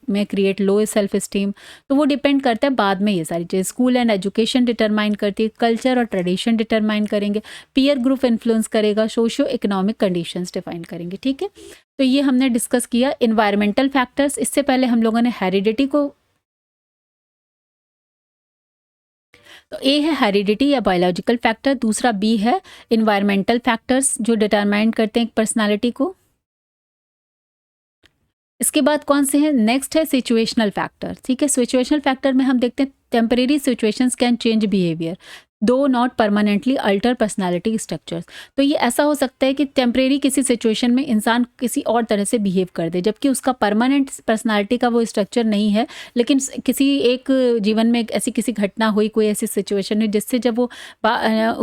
में क्रिएट लो सेल्फ स्टीम। तो वो डिपेंड करता है बाद में, ये सारी चीज़ स्कूल एंड एजुकेशन डिटरमाइन करती है, कल्चर और ट्रेडिशन डिटरमाइन करेंगे, पीयर ग्रुप इन्फ्लुएंस करेगा, सोशियो इकोनॉमिक कंडीशंस डिफाइन करेंगे। ठीक है, तो ये हमने डिस्कस किया इन्वायरमेंटल फैक्टर्स। इससे पहले हम लोगों ने हेरिडिटी को, तो ए है हेरिडिटी या बायोलॉजिकल फैक्टर, दूसरा बी है इन्वायरमेंटल फैक्टर्स जो डिटरमाइन करते हैं पर्सनालिटी को। इसके बाद कौन से हैं, नेक्स्ट है सिचुएशनल फैक्टर। ठीक है, सिचुएशनल फैक्टर में हम देखते हैं temporary situations can change behaviour though not permanently alter personality structures. तो ये ऐसा हो सकता है कि टेम्परेरी किसी सिचुएशन में इंसान किसी और तरह से बिहेव कर दे, जबकि उसका परमानेंट पर्सनालिटी का वो स्ट्रक्चर नहीं है, लेकिन किसी एक जीवन में ऐसी किसी घटना हुई, कोई ऐसी सिचुएशन हुई जिससे जब वो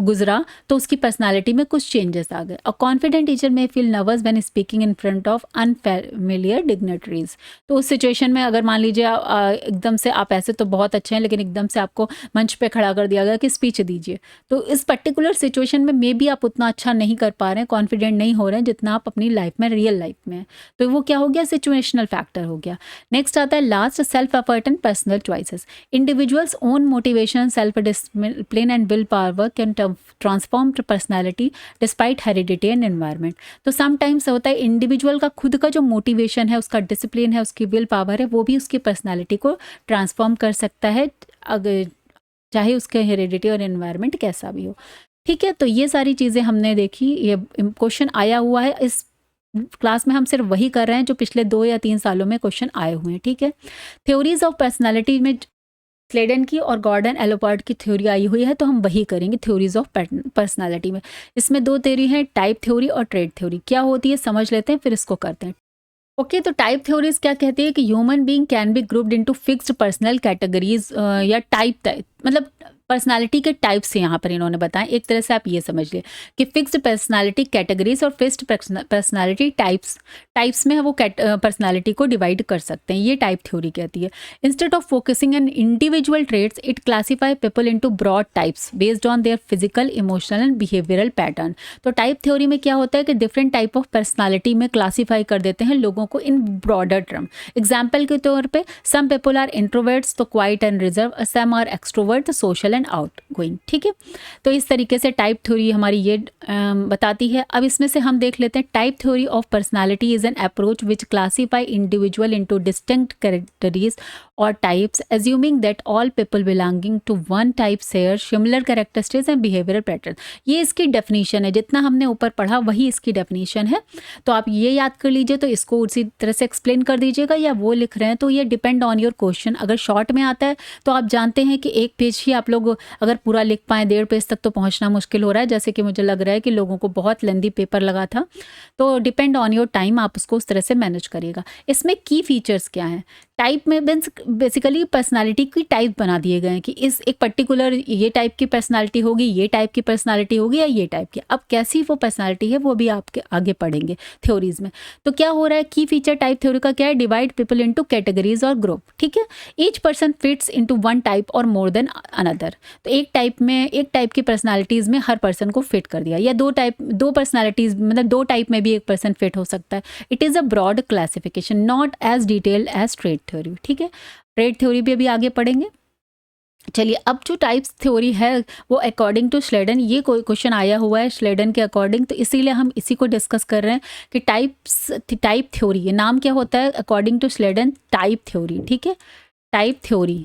गुजरा तो उसकी पर्सनालिटी में कुछ चेंजेस आ गए। अ कॉन्फिडेंट टीचर में feel nervous when speaking in front of unfamiliar dignitaries. तो उस सिचुएशन में अगर मान लीजिए एकदम से आप ऐसे तो बहुत अच्छे हैं, लेकिन एकदम से आपको मंच पे खड़ा कर दिया गया कि स्पीच दीजिए, तो इस पर्टिकुलर सिचुएशन में मे बी आप उतना अच्छा नहीं कर पा रहे हैं, कॉन्फिडेंट नहीं हो रहे हैं जितना आप अपनी लाइफ में, रियल लाइफ में। तो वो क्या हो गया, सिचुएशनल फैक्टर हो गया। नेक्स्ट आता है last, self effort and personal choices. Individuals own motivation, self discipline and will power can transform personality despite heredity and environment. तो समटाइम्स होता है इंडिविजुअल का खुद का जो मोटिवेशन है, उसका डिसिप्लिन है, उसकी विल पावर है, वो भी उसकी पर्सनैलिटी को ट्रांसफॉर्म कर सकता है, अगर चाहे उसके हेरिडिटी और एनवायरनमेंट कैसा भी हो। ठीक है, तो ये सारी चीज़ें हमने देखी, ये क्वेश्चन आया हुआ है इस क्लास में, हम सिर्फ वही कर रहे हैं जो पिछले 2 या 3 सालों में क्वेश्चन आए हुए हैं। ठीक है, थ्योरीज ऑफ पर्सनालिटी में स्लेडन की और गॉर्डन एलोपार्ड की थ्योरी आई हुई है, तो हम वही करेंगे थ्योरीज ऑफ पर्सनालिटी में। इसमें 2 थ्योरी हैं, टाइप थ्योरी और ट्रेट थ्योरी। क्या होती है समझ लेते हैं, फिर इसको करते हैं। ओके, तो टाइप थ्योरीज क्या कहती है कि human being can be grouped into fixed personal categories या टाइप, मतलब पर्सनालिटी के टाइप्स यहाँ पर इन्होंने बताया। एक तरह से आप ये समझ लिए कि फिक्स्ड पर्सनालिटी कैटेगरीज और फिक्स्ड पर्सनालिटी टाइप्स में वो पर्सनालिटी को डिवाइड कर सकते हैं, ये टाइप थ्योरी कहती है। Instead of focusing on individual traits it classify people into broad types based on their physical, emotional and behavioural pattern. तो टाइप थ्योरी में क्या होता है कि डिफरेंट टाइप ऑफ पर्सनालिटी में क्लासीफाई कर देते हैं लोगों को इन ब्रॉडर टर्म। एग्जाम्पल के तौर पर सम पीपल आर इंट्रोवर्ट्स तो quiet and reserved, some are extrovert social outgoing. ठीक है, तो इस तरीके से टाइप थ्योरी हमारी ये बताती है। अब इसमें से हम देख लेते हैं type theory of personality is an approach which classify individual into distinct categories और types, assuming that all people belonging to one type share similar characteristics and behavioural pattern. ये इसकी डेफिनेशन है, जितना हमने ऊपर पढ़ा वही इसकी डेफिनेशन है। तो आप ये याद कर लीजिए, तो इसको उसी तरह से एक्सप्लेन कर दीजिएगा, या वो लिख रहे हैं तो ये डिपेंड ऑन योर क्वेश्चन। अगर शॉर्ट में आता है तो आप जानते हैं कि 1 पेज ही आप लोग अगर पूरा लिख पाएँ, 1.5 पेज तक तो पहुंचना मुश्किल हो रहा है, जैसे कि मुझे लग रहा है कि लोगों को बहुत लेंदी पेपर लगा था। तो डिपेंड ऑन योर टाइम, आप उसको उस तरह से मैनेज करिएगा। इसमें की फीचर्स क्या हैं, टाइप में मीन्स बेसिकली पर्सनालिटी की टाइप बना दिए गए हैं कि इस एक पर्टिकुलर ये टाइप की पर्सनालिटी होगी, ये टाइप की पर्सनालिटी होगी या ये टाइप की। अब कैसी वो पर्सनालिटी है वो भी आपके आगे पढ़ेंगे थ्योरीज में। तो क्या हो रहा है, की फीचर टाइप थ्योरी का क्या है, डिवाइड पीपल इनटू कैटेगरीज और ग्रुप, ठीक है। Each person fits into one type और मोर देन अनदर। तो एक टाइप की पर्सनालिटीज में हर पर्सन को फिट कर दिया, या दो पर्सनालिटीज मतलब दो टाइप में भी एक पर्सन फिट हो सकता है। It is a broad classification, not as detailed as trait theory, ठीक है। ट्रेट थ्योरी भी अभी आगे पढ़ेंगे। चलिए, अब जो टाइप्स थ्योरी है वो अकॉर्डिंग टू श्लेडन, ये कोई क्वेश्चन आया हुआ है श्लेडन के अकॉर्डिंग, तो इसीलिए हम इसी को डिस्कस कर रहे हैं कि टाइप थ्योरी, ये नाम क्या होता है अकॉर्डिंग टू श्लेडन, टाइप थ्योरी, ठीक है। टाइप थ्योरी,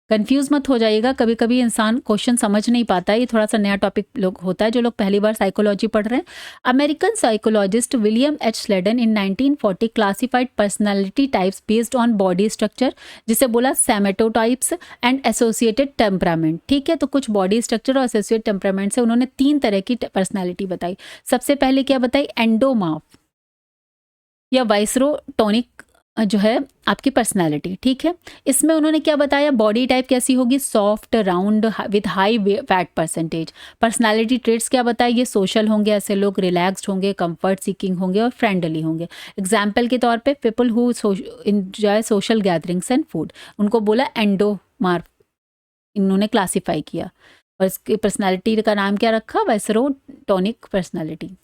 कंफ्यूज मत हो जाइएगा, कभी कभी इंसान क्वेश्चन समझ नहीं पाता है, ये थोड़ा सा नया टॉपिक लोग होता है जो लोग पहली बार साइकोलॉजी पढ़ रहे हैं। American psychologist William H Schleiden in 1940 classified personality types based on body structure, जिसे बोला सैमेटोटाइप्स एंड एसोसिएटेड टेम्परामेंट, ठीक है। तो कुछ बॉडी स्ट्रक्चर और एसोसिएटेड टेम्परामेंट से उन्होंने 3 तरह की पर्सनैलिटी बताई। सबसे पहले क्या बताई, एंडोमार्फ या वाइसरोटोनिक जो है आपकी पर्सनालिटी, ठीक है। इसमें उन्होंने क्या बताया, बॉडी टाइप कैसी होगी, soft, round, with high fat percentage. Personality traits क्या बताया, ये सोशल होंगे, ऐसे लोग रिलैक्स्ड होंगे, कंफर्ट सीकिंग होंगे और फ्रेंडली होंगे। एग्जाम्पल के तौर पे people who enjoy social gatherings and food, उनको बोला एंडोमार्फ, इन्होंने क्लासीफाई किया। और इसकी पर्सनालिटी का नाम क्या रखा, वाइसरोटोनिक पर्सनालिटी।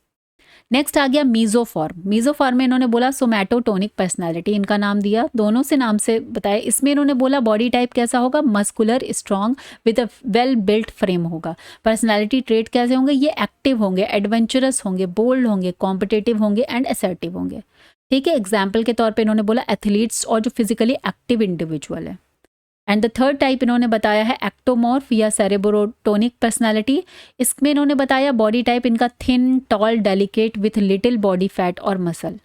नेक्स्ट आ गया मीजोफॉर्म। मीजोफॉर्म में इन्होंने बोला सोमैटोटोनिक पर्सनालिटी, इनका नाम दिया, दोनों से नाम से बताया। इसमें इन्होंने बोला बॉडी टाइप कैसा होगा, muscular, strong, with a well built frame होगा। पर्सनालिटी ट्रेट कैसे होंगे, ये एक्टिव होंगे, एडवेंचरस होंगे, बोल्ड होंगे, कॉम्पिटिटिव होंगे एंड असर्टिव होंगे, ठीक है। एग्जाम्पल के तौर पर इन्होंने बोला एथलीट्स और जो फिजिकली एक्टिव इंडिविजुअल है। एंड द थर्ड टाइप इन्होंने बताया है एक्टोमॉर्फ या सेरेब्रोटोनिक पर्सनालिटी। इसमें इन्होंने बताया बॉडी टाइप इनका thin, tall, delicate, with little body fat और मसल।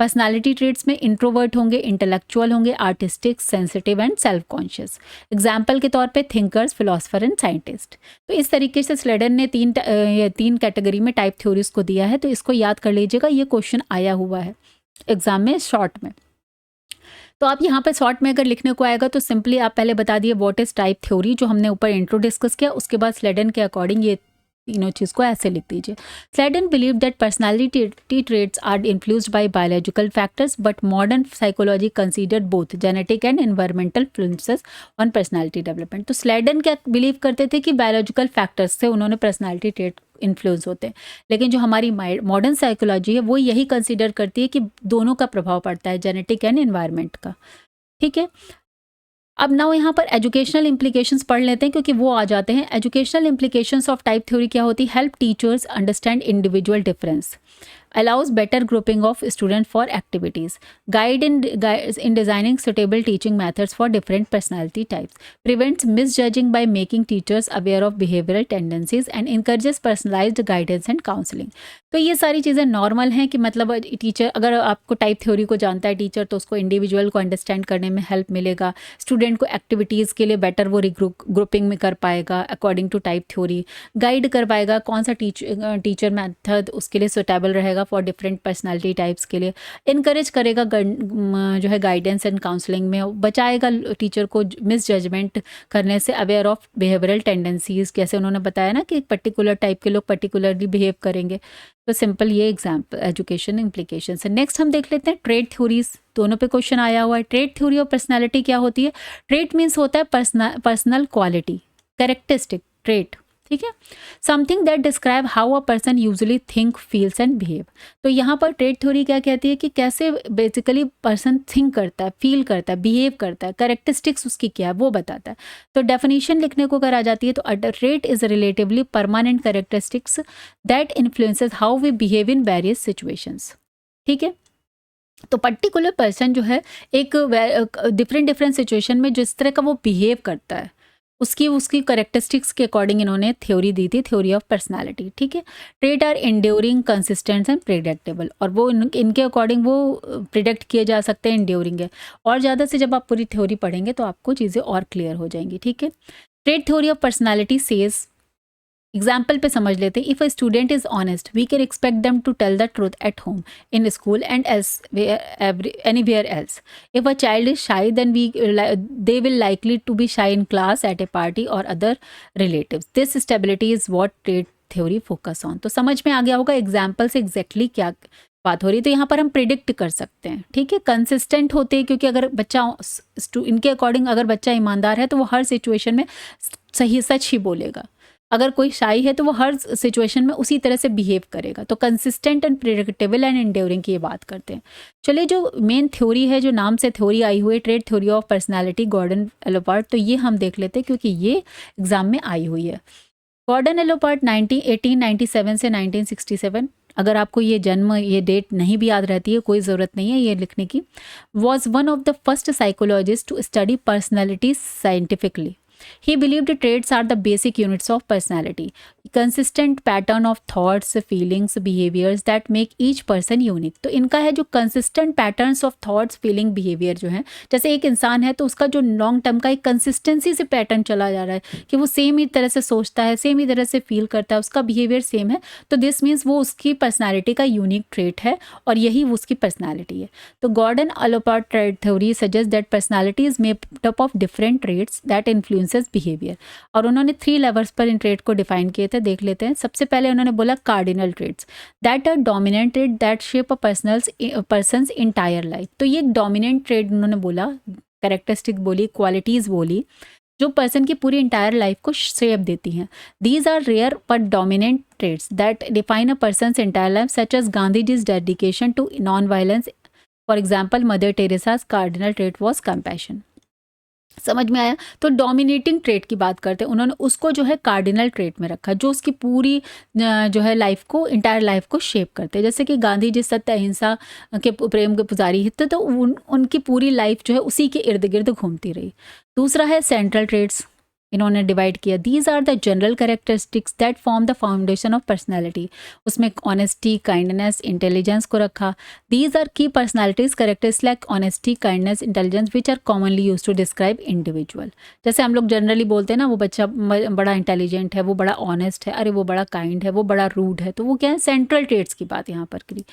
पर्सनालिटी ट्रेट्स में इंट्रोवर्ट होंगे, इंटेलेक्चुअल होंगे, artistic, sensitive and self conscious. Example के तौर पे थिंकर्स, फिलोसफर एंड साइंटिस्ट। तो इस तरीके से स्लेडन ने तीन कैटेगरी में टाइप थ्योरीज को दिया है, तो इसको याद कर लीजिएगा, ये क्वेश्चन आया हुआ है एग्जाम में शॉर्ट में। तो आप यहाँ पे शॉर्ट में अगर लिखने को आएगा तो सिंपली आप पहले बता दिए व्हाट इज टाइप थ्योरी, जो हमने ऊपर इंट्रो डिस्कस किया, उसके बाद स्लेडन के अकॉर्डिंग ये तीनों चीज़ को ऐसे लिख दीजिए। Sheldon believe that personality traits are influenced by biological factors, but modern psychology consider both genetic and environmental influences on personality development. तो स्लेडन क्या बिलीव करते थे कि बायोलॉजिकल फैक्टर्स से उन्होंने पर्सनालिटी ट्रेट इन्फ्लुएंस होते हैं, लेकिन जो हमारी मॉडर्न साइकोलॉजी है वो यही कंसीडर करती है कि दोनों का प्रभाव पड़ता है, जेनेटिक एंड एनवायरमेंट का, ठीक है। अब नाउ यहाँ पर एजुकेशनल इम्प्लीकेशंस पढ़ लेते हैं क्योंकि वो आ जाते हैं। Educational implications of type theory क्या होती है, help teachers understand individual difference, allows better grouping of students for activities, guides in designing suitable teaching methods for different personality types, prevents misjudging by making teachers aware of behavioral tendencies and encourages personalized guidance and counseling। तो ये सारी चीज़ें normal हैं कि मतलब teacher अगर आपको type theory को जानता है टीचर तो उसको इंडिविजुअल को अंडरस्टैंड करने में हेल्प मिलेगा, स्टूडेंट को एक्टिविटीज़ के लिए बेटर वो ग्रुपिंग में कर पाएगा according to type theory, guide कर पाएगा कौन सा टीचर मेथड उसके लिए सुटेबल रहेगा फॉर डिफरेंट पर्सनालिटी टाइप्स के लिए, इनकरेज करेगा जो है गाइडेंस एंड काउंसलिंग में, बचाएगा टीचर को मिस जजमेंट करने से, अवेयर ऑफ बिहेवियरल टेंडेंसीज, कैसे उन्होंने बताया ना कि पर्टिकुलर टाइप के लोग पर्टिकुलरली बिहेव करेंगे। तो सिंपल ये एग्जाम्पल एजुकेशन इम्प्लीकेशन है। नेक्स्ट हम देख लेते हैं ट्रेट थ्योरीज, दोनों पे क्वेश्चन आया हुआ है। ट्रेट थ्योरी और पर्सनैलिटी क्या होती है, ट्रेट मीन्स होता है पर्सनल क्वालिटी, कैरेक्टरिस्टिक, ट्रेट, ठीक है, something that describe how a person usually think, feels and behave. तो यहाँ पर ट्रेट थ्योरी क्या कहती है कि कैसे बेसिकली पर्सन थिंक करता है, फील करता है, बिहेव करता है, कैरेक्टरिस्टिक्स उसकी क्या है वो बताता है। तो डेफिनेशन लिखने को अगर आ जाती है तो trait is relatively permanent characteristics that influences how we behave in various situations, ठीक है। तो पर्टिकुलर पर्सन जो है एक डिफरेंट सिचुएशन में जिस तरह का वो बिहेव करता है उसकी करेक्टरिस्टिक्स के अकॉर्डिंग इन्होंने थ्योरी दी थी, थ्योरी ऑफ पर्सनालिटी, ठीक है। Trait are enduring, consistent and predictable, और वो इनके अकॉर्डिंग वो प्रिडिक्ट किए जा सकते हैं, एंड्योरिंग है। और ज़्यादा से जब आप पूरी थ्योरी पढ़ेंगे तो आपको चीज़ें और क्लियर हो जाएंगी, ठीक है। Trait theory of personality says, example पे समझ लेते हैं. If a student is honest we can expect them to tell the truth at home, in school and anywhere else. If a child is shy then they will likely to be shy in class, at a party or other relatives. This stability is what trait theory focus on. तो समझ में आ गया होगा example से exactly क्या बात हो रही है. तो यहाँ पर हम प्रिडिक्ट कर सकते हैं. ठीक है, कंसिस्टेंट होते हैं, क्योंकि अगर बच्चा इनके अकॉर्डिंग अगर बच्चा ईमानदार है तो वो हर सिचुएशन में सही सच ही बोलेगा. अगर कोई शाई है तो वो हर सिचुएशन में उसी तरह से बिहेव करेगा. तो consistent and predictable and enduring की ये बात करते हैं. चलिए, जो मेन थ्योरी है, जो नाम से थ्योरी आई हुई है, trait theory of personality, Gordon Allport, तो ये हम देख लेते हैं क्योंकि ये एग्जाम में आई हुई है. गॉर्डन एलोपार्ट 1897 से 1967. अगर आपको ये जन्म, ये डेट नहीं भी याद रहती है, कोई ज़रूरत नहीं है ये लिखने की. Was one of the first psychologist to study personality scientifically. He believed traits are the basic units of personality, consistent pattern of thoughts, feelings, behaviors that make each person unique. तो इनका है जो consistent patterns of thoughts, feeling, behavior जो है, जैसे एक इंसान है तो उसका जो लॉन्ग टर्म का एक कंसिस्टेंसी से पैटर्न चला जा रहा है कि वो सेम ही तरह से सोचता है, सेम ही तरह से फील करता है, उसका बिहेवियर सेम है, तो दिस मीन्स वो उसकी पर्सनैलिटी का यूनिक ट्रेट है और यही वो उसकी पर्सनैलिटी है. तो Gordon Allport trait theory suggest that personality is made up of different traits that influences behaviour. और उन्होंने 3 लेवल्स पर इन ट्रेट को डिफाइन किए थे, देख लेते हैं. सबसे पहले उन्होंने बोला cardinal traits that are dominant trait that shape a person's entire life. तो ये एक डोमिनेंट ट्रेट उन्होंने बोला, कैरेक्टरिस्टिक बोली, क्वालिटीज बोली, जो पर्सन की पूरी इंटायर लाइफ को शेप देती हैं. These are rare but dominant traits that define a person's entire life, such as Gandhi ji's dedication to non violence. For example, mother Teresa's cardinal trait was compassion. समझ में आया. तो डोमिनेटिंग ट्रेट की बात करते हैं, उन्होंने उसको जो है कार्डिनल ट्रेट में रखा, जो उसकी पूरी जो है लाइफ को, इंटायर लाइफ को शेप करते हैं. जैसे कि गांधी जी सत्य अहिंसा के प्रेम के पुजारी थे, तो उनकी पूरी लाइफ जो है उसी के इर्द गिर्द घूमती रही. दूसरा है सेंट्रल ट्रेट्स, इन्होंने डिवाइड किया. These are the general characteristics that form the foundation of personality. उसमें ऑनेस्टी, काइंडनेस, इंटेलिजेंस को रखा. These are key personalities characters like honesty, kindness, intelligence which are commonly use to describe individual. जैसे हम लोग generally बोलते हैं ना, वो बच्चा बड़ा इंटेलिजेंट है, वो बड़ा ऑनेस्ट है, अरे वो बड़ा काइंड है, वो बड़ा रूड है. तो वो क्या है, सेंट्रल ट्रेट्स की बात यहाँ पर करी.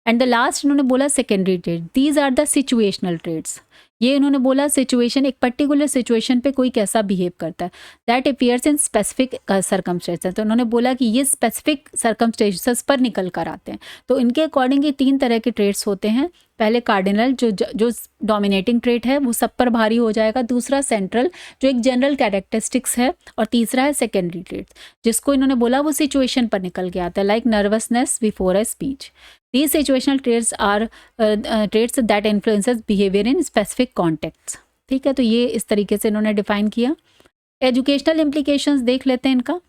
एंड द लास्ट इन्होंने बोला secondary trait. These are the situational traits. ये इन्होंने बोला सिचुएशन, एक पर्टिकुलर सिचुएशन पे कोई कैसा बिहेव करता है, that appears in specific circumstances. तो उन्होंने बोला कि ये स्पेसिफिक सर्कमस्टेंसेस पर निकल कर आते हैं. तो इनके अकॉर्डिंग ये 3 तरह के ट्रेट्स होते हैं. पहले कार्डिनल, जो डोमिनेटिंग ट्रेट है वो सब पर भारी हो जाएगा. दूसरा सेंट्रल, जो एक जनरल कैरेक्टरिस्टिक्स है. और तीसरा है सेकेंडरी ट्रेट, जिसको इन्होंने बोला वो सिचुएशन पर निकल के आता है, like nervousness before a speech. These situational traits are traits that influences behavior in specific contexts. ठीक है, तो ये इस तरीके से इन्होंने डिफाइन किया. एजुकेशनल इम्प्लीकेशंस देख लेते हैं इनका.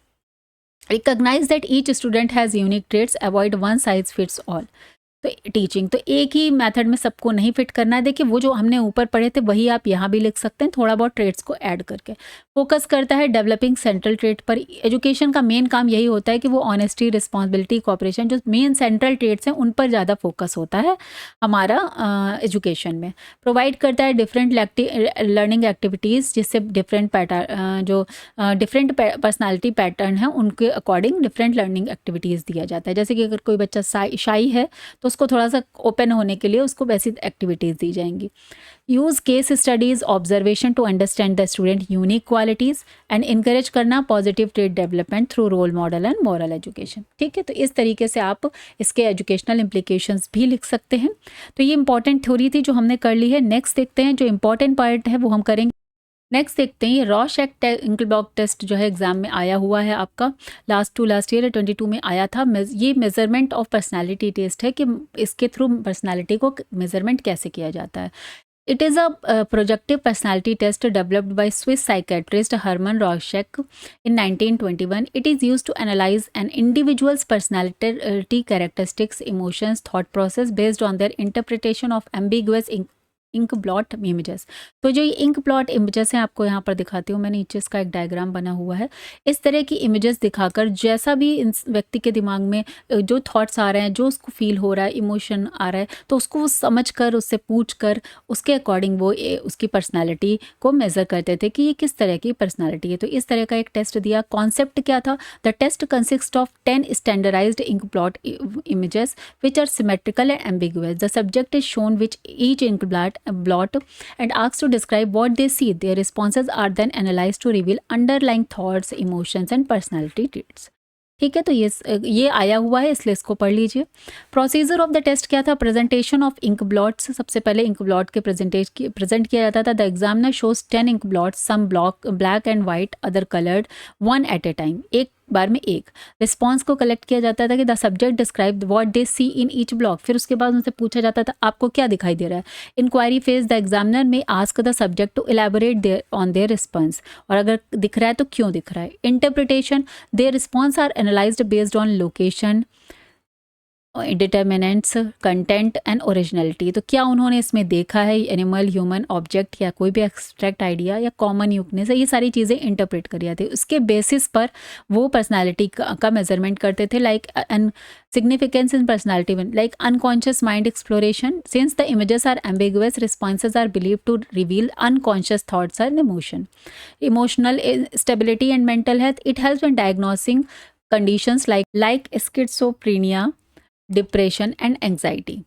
Recognise that each student has unique traits, avoid one size fits all. तो टीचिंग, तो एक ही मेथड में सबको नहीं फिट करना है. देखिए, वो जो हमने ऊपर पढ़े थे वही आप यहाँ भी लिख सकते हैं, थोड़ा बहुत ट्रेट्स को ऐड करके. फोकस करता है डेवलपिंग सेंट्रल ट्रेट पर. एजुकेशन का मेन काम यही होता है कि वो ऑनेस्टी, रिस्पॉन्सिबिलिटी, कोऑपरेशन, जो मेन सेंट्रल ट्रेट्स हैं उन पर ज़्यादा फोकस होता है हमारा एजुकेशन में. प्रोवाइड करता है डिफरेंट लर्निंग एक्टिविटीज़, जिससे डिफरेंट पैटर्न, जो डिफरेंट पर्सनैलिटी पैटर्न है उनके अकॉर्डिंग डिफरेंट लर्निंग एक्टिविटीज़ दिया जाता है. जैसे कि अगर कोई बच्चा शाई है तो उसको थोड़ा सा ओपन होने के लिए उसको वैसी एक्टिविटीज़ दी जाएंगी. Use case studies, observation to understand the student unique qualities and encourage करना positive trait development through role model and moral education. ठीक है, तो इस तरीके से आप इसके एजुकेशनल इम्प्लीकेशंस भी लिख सकते हैं. तो ये इंपॉर्टेंट थ्योरी थी जो हमने कर ली है. नेक्स्ट देखते हैं, जो इंपॉर्टेंट पार्ट है वो हम करेंगे. नेक्स्ट देखते हैं, ये रॉशेक इंकलबॉग टेस्ट जो है एग्जाम में आया हुआ है आपका. लास्ट ईयर 22 में आया था. ये मेजरमेंट ऑफ पर्सनालिटी टेस्ट है कि इसके थ्रू पर्सनालिटी को मेजरमेंट कैसे किया जाता है. It is a projective personality test developed by Swiss psychiatrist Hermann Rorschach in 1921. It is used to analyze an individual's personality characteristics, emotions, thought process based on their interpretation of ambiguous ink blot images. तो जो ये ink blot images हैं आपको यहाँ पर दिखाती हूँ मैं, नीचे इसका एक डायग्राम बना हुआ है। इस तरह की इमेजेस दिखाकर जैसा भी इस व्यक्ति के दिमाग में जो थॉट्स आ रहे हैं, जो उसको फील हो रहा है, इमोशन आ रहा है, तो उसको वो समझ कर, उससे पूछ कर, उसके अकॉर्डिंग वो उसकी पर्सनैलिटी को मेज़र करते थे कि ये किस तरह की पर्सनैलिटी है। तो इस तरह का एक टेस्ट दिया। कॉन्सेप्ट क्या था? The test consist of 10 standardised ink blot images which are symmetrical and ambiguous. The subject is shown which each ink blot and asked to describe what they see. Their responses are then analyzed to reveal underlying thoughts, emotions and personality traits. ठीक है, तो ये आया हुआ है, इसलिए इसको पढ़ लीजिए। प्रोसीजर ऑफ द टेस्ट क्या था? Presentation of ink blots. सबसे पहले इंक ब्लॉट के प्रेजेंट किया जाता था। The examiner shows 10 ink blots, some black and white, other coloured, one at a time, एक बार में एक। रिस्पॉन्स को कलेक्ट किया जाता था कि the subject describe what they see in each block. फिर उसके बाद उनसे पूछा जाता था आपको क्या दिखाई दे रहा है। Inquiry phase, the examiner may ask the subject to elaborate on their response, और अगर दिख रहा है तो क्यों दिख रहा है। Interpretation, their response are analysed based on location, determinants, content and originality. तो क्या उन्होंने इसमें देखा है, एनिमल, ह्यूमन, ऑब्जेक्ट या कोई भी एब्स्ट्रैक्ट आइडिया या कॉमन यूकनेस है, ये सारी चीज़ें इंटरप्रेट करी जाती है। उसके बेसिस पर वो पर्सनालिटी का मेजरमेंट करते थे। Like an significance in personality, like unconscious mind exploration. Since the images are ambiguous, responses are believed to reveal unconscious thoughts and emotional stability and mental health. It helps in diagnosing conditions like schizophrenia, depression and anxiety.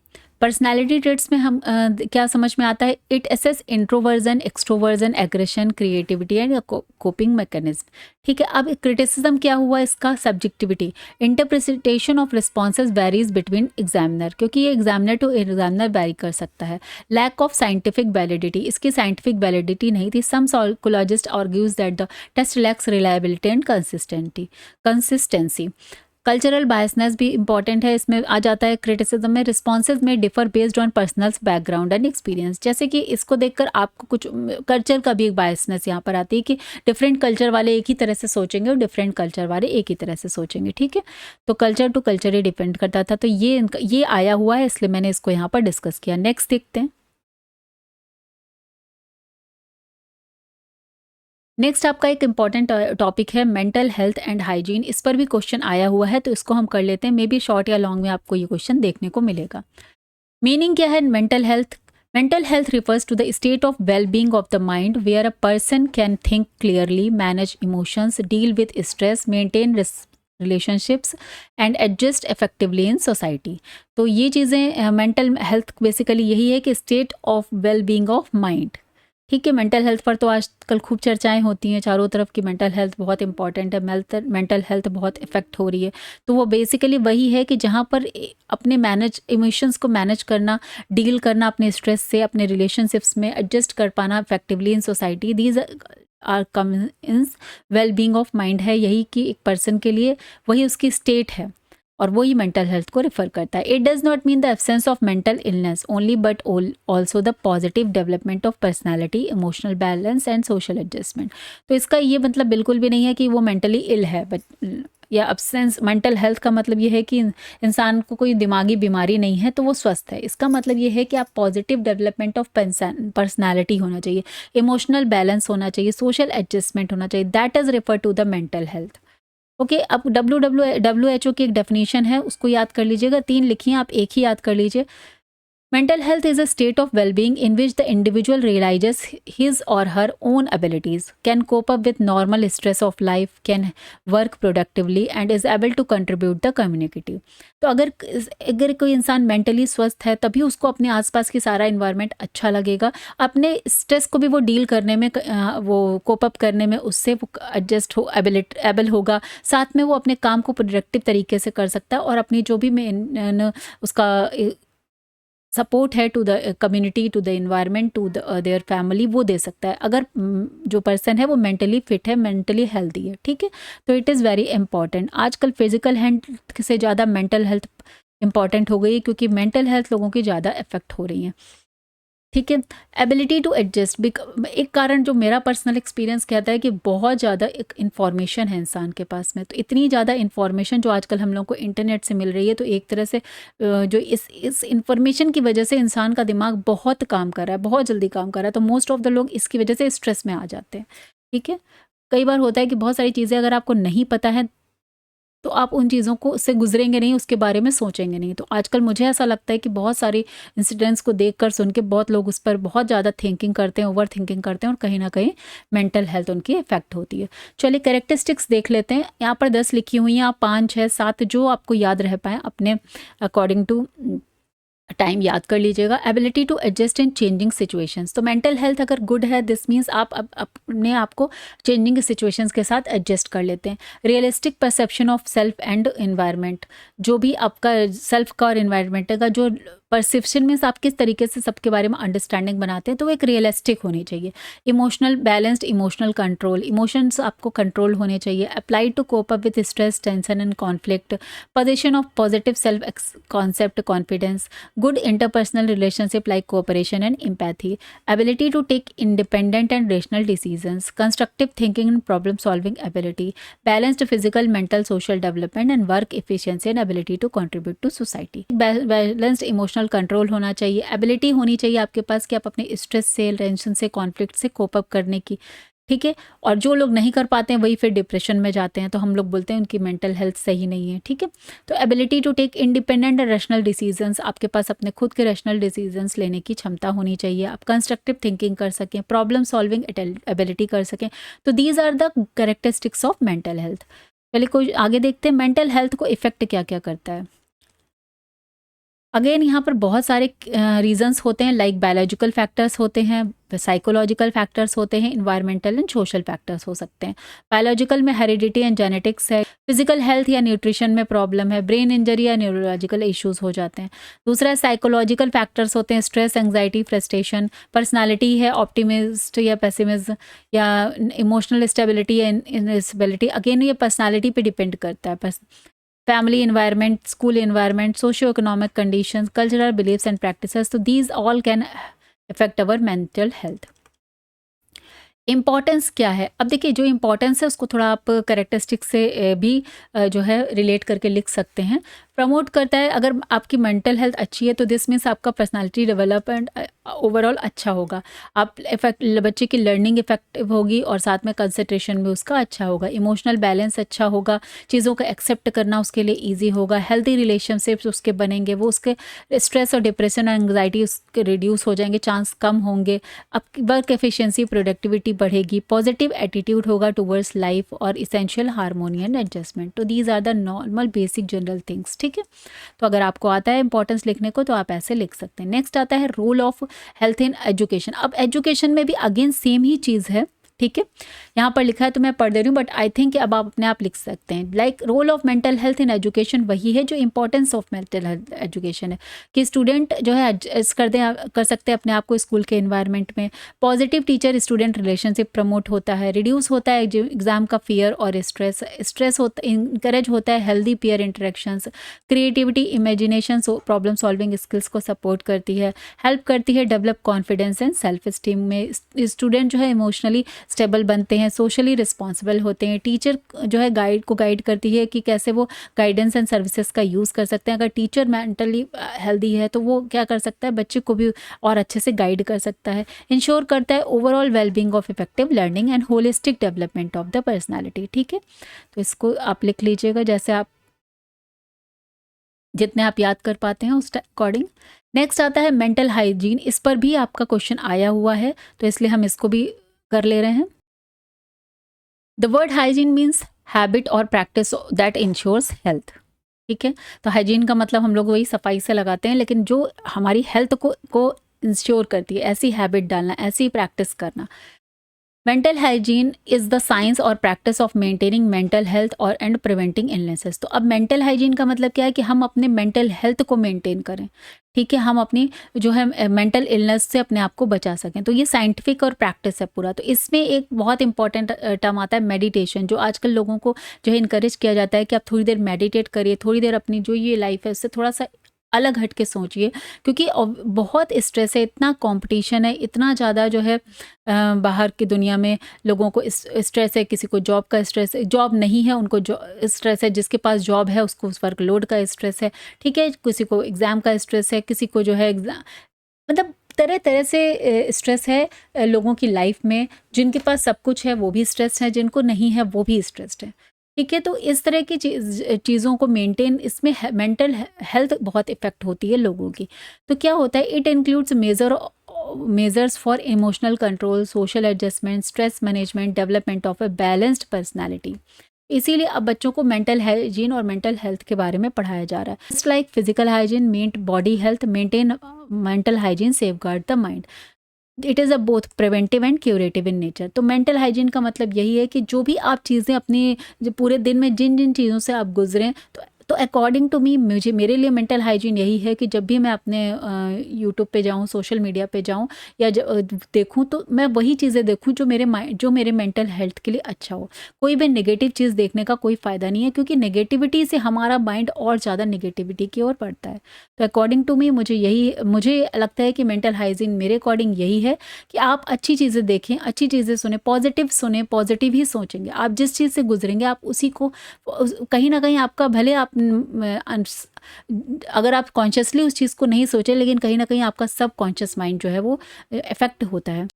Personality traits में हम क्या समझ में आता है? It assess introversion, extroversion, aggression, creativity and coping mechanism. ठीक है, अब क्रिटिसिज्म क्या हुआ इसका? Subjectivity, interpretation of responses varies between examiner, क्योंकि ये एग्जामिनर टू एग्जामिनर वेरी कर सकता है। लैक ऑफ साइंटिफिक वैलिडिटी, इसकी साइंटिफिक वैलिडिटी नहीं थी। Some psychologist argues that the test lacks reliability and consistency. Cultural biasness भी इंपॉर्टेंट है, इसमें आ जाता है क्रिटिसिज्म में। रिस्पॉन्सेज में differ based on personal background and experience, जैसे कि इसको देखकर आपको कुछ कल्चर का भी एक बायसनेस यहाँ पर आती है कि डिफरेंट कल्चर वाले एक ही तरह से सोचेंगे और डिफरेंट कल्चर वाले एक ही तरह से सोचेंगे। ठीक है, तो कल्चर टू कल्चर ही डिपेंड करता था। तो ये आया हुआ है, इसलिए मैंने इसको यहाँ पर डिस्कस किया। नेक्स्ट देखते हैं। नेक्स्ट आपका एक इंपॉर्टेंट टॉपिक है मेंटल हेल्थ एंड हाइजीन। इस पर भी क्वेश्चन आया हुआ है, तो इसको हम कर लेते हैं। मे बी शॉर्ट या लॉन्ग में आपको ये क्वेश्चन देखने को मिलेगा। मीनिंग क्या है mental health? Mental health refers to the state of well-being of the mind where a person can think clearly, manage emotions, deal with stress, maintain relationships and adjust effectively in society। तो ये चीज़ें mental health basically यही है कि state of well being of mind. ठीक है, mental health पर तो आजकल खूब चर्चाएं होती हैं चारों तरफ की मेंटल हेल्थ बहुत इंपॉर्टेंट है, मेंटल हेल्थ बहुत इफेक्ट हो रही है। तो वो बेसिकली वही है कि जहाँ पर अपने इमोशंस को मैनेज करना, डील करना अपने स्ट्रेस से, अपने रिलेशनशिप्स में एडजस्ट कर पाना effectively in society, these are come in well being of mind है। यही कि एक पर्सन के लिए वही उसकी स्टेट है और वो ही मेंटल हेल्थ को रेफर करता है। It does not mean the absence of mental illness only but also the positive development of personality, emotional balance and social adjustment. तो इसका ये मतलब बिल्कुल भी नहीं है कि वो मेंटली इल है, बट या एब्सेंस मेंटल हेल्थ का मतलब ये है कि इंसान को कोई दिमागी बीमारी नहीं है तो वो स्वस्थ है। इसका मतलब ये है कि आप पॉजिटिव डेवलपमेंट ऑफ पर्सनैलिटी होना चाहिए, इमोशनल बैलेंस होना चाहिए, सोशल एडजस्टमेंट होना चाहिए। That is refer to the mental health. Okay, अब WHO की एक डेफिनेशन है, उसको याद कर लीजिएगा। 3 लिखिए, आप एक ही याद कर लीजिए। Mental health is a state of well-being in which the individual realizes his or her own abilities, can cope up with normal stress of life, can work productively and is able to contribute the community। तो अगर कोई इंसान mentally स्वस्थ है तभी उसको अपने आसपास की सारा इन्वायरमेंट अच्छा लगेगा, अपने स्ट्रेस को भी वो डील करने में, वो कोप अप करने में उससे वो एडजस्ट एबल होगा, साथ में वो अपने काम को प्रोडक्टिव तरीके से कर सकता है और अपनी जो भी उसका सपोर्ट है to the community, to the environment, to their family, वो दे सकता है अगर जो पर्सन है वो मेंटली फिट है, मेंटली हेल्दी है। ठीक है, तो इट इज़ वेरी इंपॉर्टेंट। आजकल फिजिकल हेल्थ से ज़्यादा मेंटल हेल्थ इंपॉर्टेंट हो गई है, क्योंकि मेंटल हेल्थ लोगों की ज़्यादा इफेक्ट हो रही है। ठीक है। एबिलिटी टू एडजस्ट, एक कारण जो मेरा पर्सनल एक्सपीरियंस कहता है कि बहुत ज़्यादा एक इन्फॉर्मेशन है इंसान के पास में, तो इतनी ज़्यादा इन्फॉर्मेशन जो आजकल हम लोग को इंटरनेट से मिल रही है, तो एक तरह से जो इस इन्फॉर्मेशन की वजह से इंसान का दिमाग बहुत काम कर रहा है, बहुत जल्दी काम कर रहा है, तो मोस्ट ऑफ द लोग इसकी वजह से स्ट्रेस में आ जाते हैं। ठीक है, कई बार होता है कि बहुत सारी चीज़ें अगर आपको नहीं पता है तो आप उन चीज़ों को से गुजरेंगे नहीं, उसके बारे में सोचेंगे नहीं। तो आजकल मुझे ऐसा लगता है कि बहुत सारे इंसिडेंट्स को देखकर सुन के बहुत लोग उस पर बहुत ज़्यादा थिंकिंग करते हैं, ओवर थिंकिंग करते हैं, और कहीं ना कहीं मेंटल हेल्थ उनकी इफेक्ट होती है। चलिए कैरेक्टरिस्टिक्स देख लेते हैं। यहाँ पर 10 लिखी हुई हैं, आप 5, 6, 7 जो आपको याद रह पाए अपने अकॉर्डिंग टू टाइम याद कर लीजिएगा। Ability to adjust in changing situations, तो मेंटल हेल्थ अगर गुड है, दिस मीन्स आप अपने आप को चेंजिंग सिचुएशंस के साथ एडजस्ट कर लेते हैं। Realistic perception of self and environment, जो भी आपका सेल्फ का और एनवायरनमेंट का जो परसेप्शन मीन्स आप किस तरीके से सबके बारे में अंडरस्टैंडिंग बनाते हैं, तो वो एक रियलिस्टिक होनी चाहिए। Emotional balanced, emotional control, emotions आपको कंट्रोल होने चाहिए। Applied to cope up with stress, tension and conflict, position of positive self concept, confidence, good interpersonal relationship like cooperation and empathy, ability to take independent and rational decisions, constructive thinking and problem solving ability, balanced physical, mental, social development and work efficiency and ability to contribute to society. Balanced emotional control होना चाहिए, ability होनी चाहिए आपके पास कि आप अपने stress से, tension से, कॉन्फ्लिक्ट से कोप अप करने की। ठीक है, और जो लोग नहीं कर पाते हैं वही फिर डिप्रेशन में जाते हैं, तो हम लोग बोलते हैं उनकी मेंटल हेल्थ सही नहीं है। ठीक है, तो ability to take independent and rational decisions, आपके पास अपने खुद के रैशनल डिसीजंस लेने की क्षमता होनी चाहिए। आप कंस्ट्रक्टिव थिंकिंग कर सकें, प्रॉब्लम सॉल्विंग एबिलिटी कर सकें, तो these are the characteristics of mental health. चलिए कोई आगे देखते हैं, मेंटल हेल्थ को इफेक्ट क्या क्या करता है। अगेन यहाँ पर बहुत सारे रीजंस होते हैं, लाइक बायोलॉजिकल फैक्टर्स होते हैं, साइकोलॉजिकल फैक्टर्स होते हैं, इन्वायरमेंटल एंड सोशल फैक्टर्स हो सकते हैं। बायोलॉजिकल में हेरिडिटी एंड जेनेटिक्स है, फिजिकल हेल्थ या न्यूट्रिशन में प्रॉब्लम है, ब्रेन इंजरी या न्यूरोलॉजिकल इश्यूज हो जाते हैं। दूसरा साइकोलॉजिकल फैक्टर्स होते हैं, स्ट्रेस, एंग्जाइटी, फ्रस्ट्रेशन, पर्सनालिटी है, ऑप्टिमिस्ट या पेसिमिज्म, या इमोशनल स्टेबिलिटी या इनस्टेबिलिटी, अगेन ये पर्सनालिटी पे डिपेंड करता है। family environment, school environment, socio-economic conditions, cultural beliefs and practices, so these all can affect our mental health. Importance क्या है, अब देखिए जो इम्पॉर्टेंस है उसको थोड़ा आप कैरेक्टरिस्टिक से भी जो है रिलेट करके लिख सकते हैं। प्रमोट करता है, अगर आपकी मेंटल हेल्थ अच्छी है तो दिस मीन्स आपका पर्सनालिटी डेवलपमेंट ओवरऑल अच्छा होगा, आप बच्चे की लर्निंग इफेक्टिव होगी और साथ में कंसंट्रेशन भी उसका अच्छा होगा, इमोशनल बैलेंस अच्छा होगा, चीज़ों को एक्सेप्ट करना उसके लिए ईजी होगा, हेल्दी रिलेशनशिप्स उसके बनेंगे, वो उसके स्ट्रेस और डिप्रेशन और एंग्जाइटी उसके रिड्यूस हो जाएंगे, चांस कम होंगे, आपकी वर्क एफिशिएंसी, प्रोडक्टिविटी बढ़ेगी, पॉजिटिव एटीट्यूड होगा टुवर्ड्स लाइफ और इसेंशियल हार्मोनी एंड एडजस्टमेंट। तो these are the normal basic general things. ठीक है, तो अगर आपको आता है इंपॉर्टेंस लिखने को तो आप ऐसे लिख सकते हैं। नेक्स्ट आता है role of health in education. अब एजुकेशन में भी अगेन सेम ही चीज़ है, ठीक है, यहाँ पर लिखा है तो मैं पढ़ दे रही हूँ, बट आई थिंक अब आप अपने आप लिख सकते हैं। Like role of mental health in education वही है जो importance of mental health education है, कि स्टूडेंट जो है एडजस्ट कर सकते हैं अपने आप को स्कूल के इन्वायरमेंट में। Positive teacher student relationship promote होता है, रिड्यूस होता है एग्जाम का फियर और स्ट्रेस होता, इंकरेज होता है healthy peer interactions, creativity, imagination, problem solving skills को सपोर्ट करती है, हेल्प करती है develop confidence and self esteem में। स्टूडेंट जो है इमोशनली स्टेबल बनते हैं, सोशली रिस्पॉन्सिबल होते हैं। टीचर जो है गाइड करती है कि कैसे वो गाइडेंस एंड सर्विसेज का यूज़ कर सकते हैं। अगर टीचर मेंटली हेल्दी है तो वो क्या कर सकता है, बच्चे को भी और अच्छे से गाइड कर सकता है। इंश्योर करता है overall wellbeing of effective learning and holistic development of the personality. ठीक है, तो इसको आप लिख लीजिएगा जैसे आप जितने आप याद कर पाते हैं उस अकॉर्डिंग। नेक्स्ट आता है मेंटल हाइजीन, इस पर भी आपका क्वेश्चन आया हुआ है तो इसलिए हम इसको भी कर ले रहे हैं। The word hygiene means habit और प्रैक्टिस दैट इंश्योर्स हेल्थ। ठीक है, तो हाइजीन का मतलब हम लोग वही सफाई से लगाते हैं, लेकिन जो हमारी हेल्थ को इंश्योर करती है, ऐसी हैबिट डालना, ऐसी प्रैक्टिस करना। Mental hygiene is the science और practice of maintaining mental health और एंड प्रिवेंटिंग इलनेसेस। तो अब मेंटल हाइजीन का मतलब क्या है कि हम अपने मेंटल हेल्थ को मेंटेन करें। ठीक है, हम अपनी जो है मेंटल इलनेस से अपने आप को बचा सकें, तो ये साइंटिफिक और प्रैक्टिस है पूरा। तो इसमें एक बहुत इंपॉर्टेंट टर्म आता है मेडिटेशन, जो आजकल लोगों को जो है इनकरेज किया जाता है कि आप थोड़ी देर मेडिटेट करिए, थोड़ी देर अपनी जो ये लाइफ है उससे थोड़ा सा अलग हट के सोचिए, क्योंकि बहुत स्ट्रेस है, इतना कंपटीशन है, इतना ज़्यादा जो है बाहर की दुनिया में लोगों को स्ट्रेस है, किसी को जॉब का स्ट्रेस है, जॉब नहीं है उनको स्ट्रेस है, जिसके पास जॉब है उसको उस वर्कलोड का स्ट्रेस है, ठीक है, किसी को एग्ज़ाम का स्ट्रेस है, किसी को जो है एग्ज़ाम, मतलब तरह तरह से स्ट्रेस है लोगों की लाइफ में। जिनके पास सब कुछ है वो भी स्ट्रेस है, जिनको नहीं है वो भी स्ट्रेस्ड है, ठीक है। तो इस तरह की चीज़ों को मेंटेन, इसमें मेंटल हेल्थ बहुत इफ़ेक्ट होती है लोगों की। तो क्या होता है, it includes measures for emotional control, social adjustment, stress management, development of a balanced personality. इसीलिए अब बच्चों को मेंटल हाइजीन और मेंटल हेल्थ के बारे में पढ़ाया जा रहा है। Just like physical hygiene meant body health, maintain mental hygiene safeguard the mind. It is a both preventive and curative in nature. तो मेंटल हाइजीन का मतलब यही है कि जो भी आप चीज़ें अपनी जो पूरे दिन में जिन जिन चीज़ों से आप गुजरें, तो अकॉर्डिंग टू मी, मेरे लिए मेंटल हाइजीन यही है कि जब भी मैं अपने यूट्यूब पे जाऊँ, सोशल मीडिया पे जाऊँ या देखूँ, तो मैं वही चीज़ें देखूँ जो मेरे मेंटल हेल्थ के लिए अच्छा हो। कोई भी नेगेटिव चीज़ देखने का कोई फ़ायदा नहीं है, क्योंकि नेगेटिविटी से हमारा माइंड और ज़्यादा नेगेटिविटी की ओर बढ़ता है। तो अकॉर्डिंग टू मी मुझे लगता है कि मेंटल हाइजीन मेरे अकॉर्डिंग यही है कि आप अच्छी चीज़ें देखें, अच्छी चीज़ें सुने, पॉजिटिव ही सोचेंगे। आप जिस चीज़ से गुजरेंगे आप उसी को कहीं ना कहीं आपका, भले आप अगर आप कॉन्शियसली उस चीज़ को नहीं सोचे, लेकिन कहीं ना कहीं आपका सब कॉन्शियस माइंड जो है वो इफेक्ट होता है,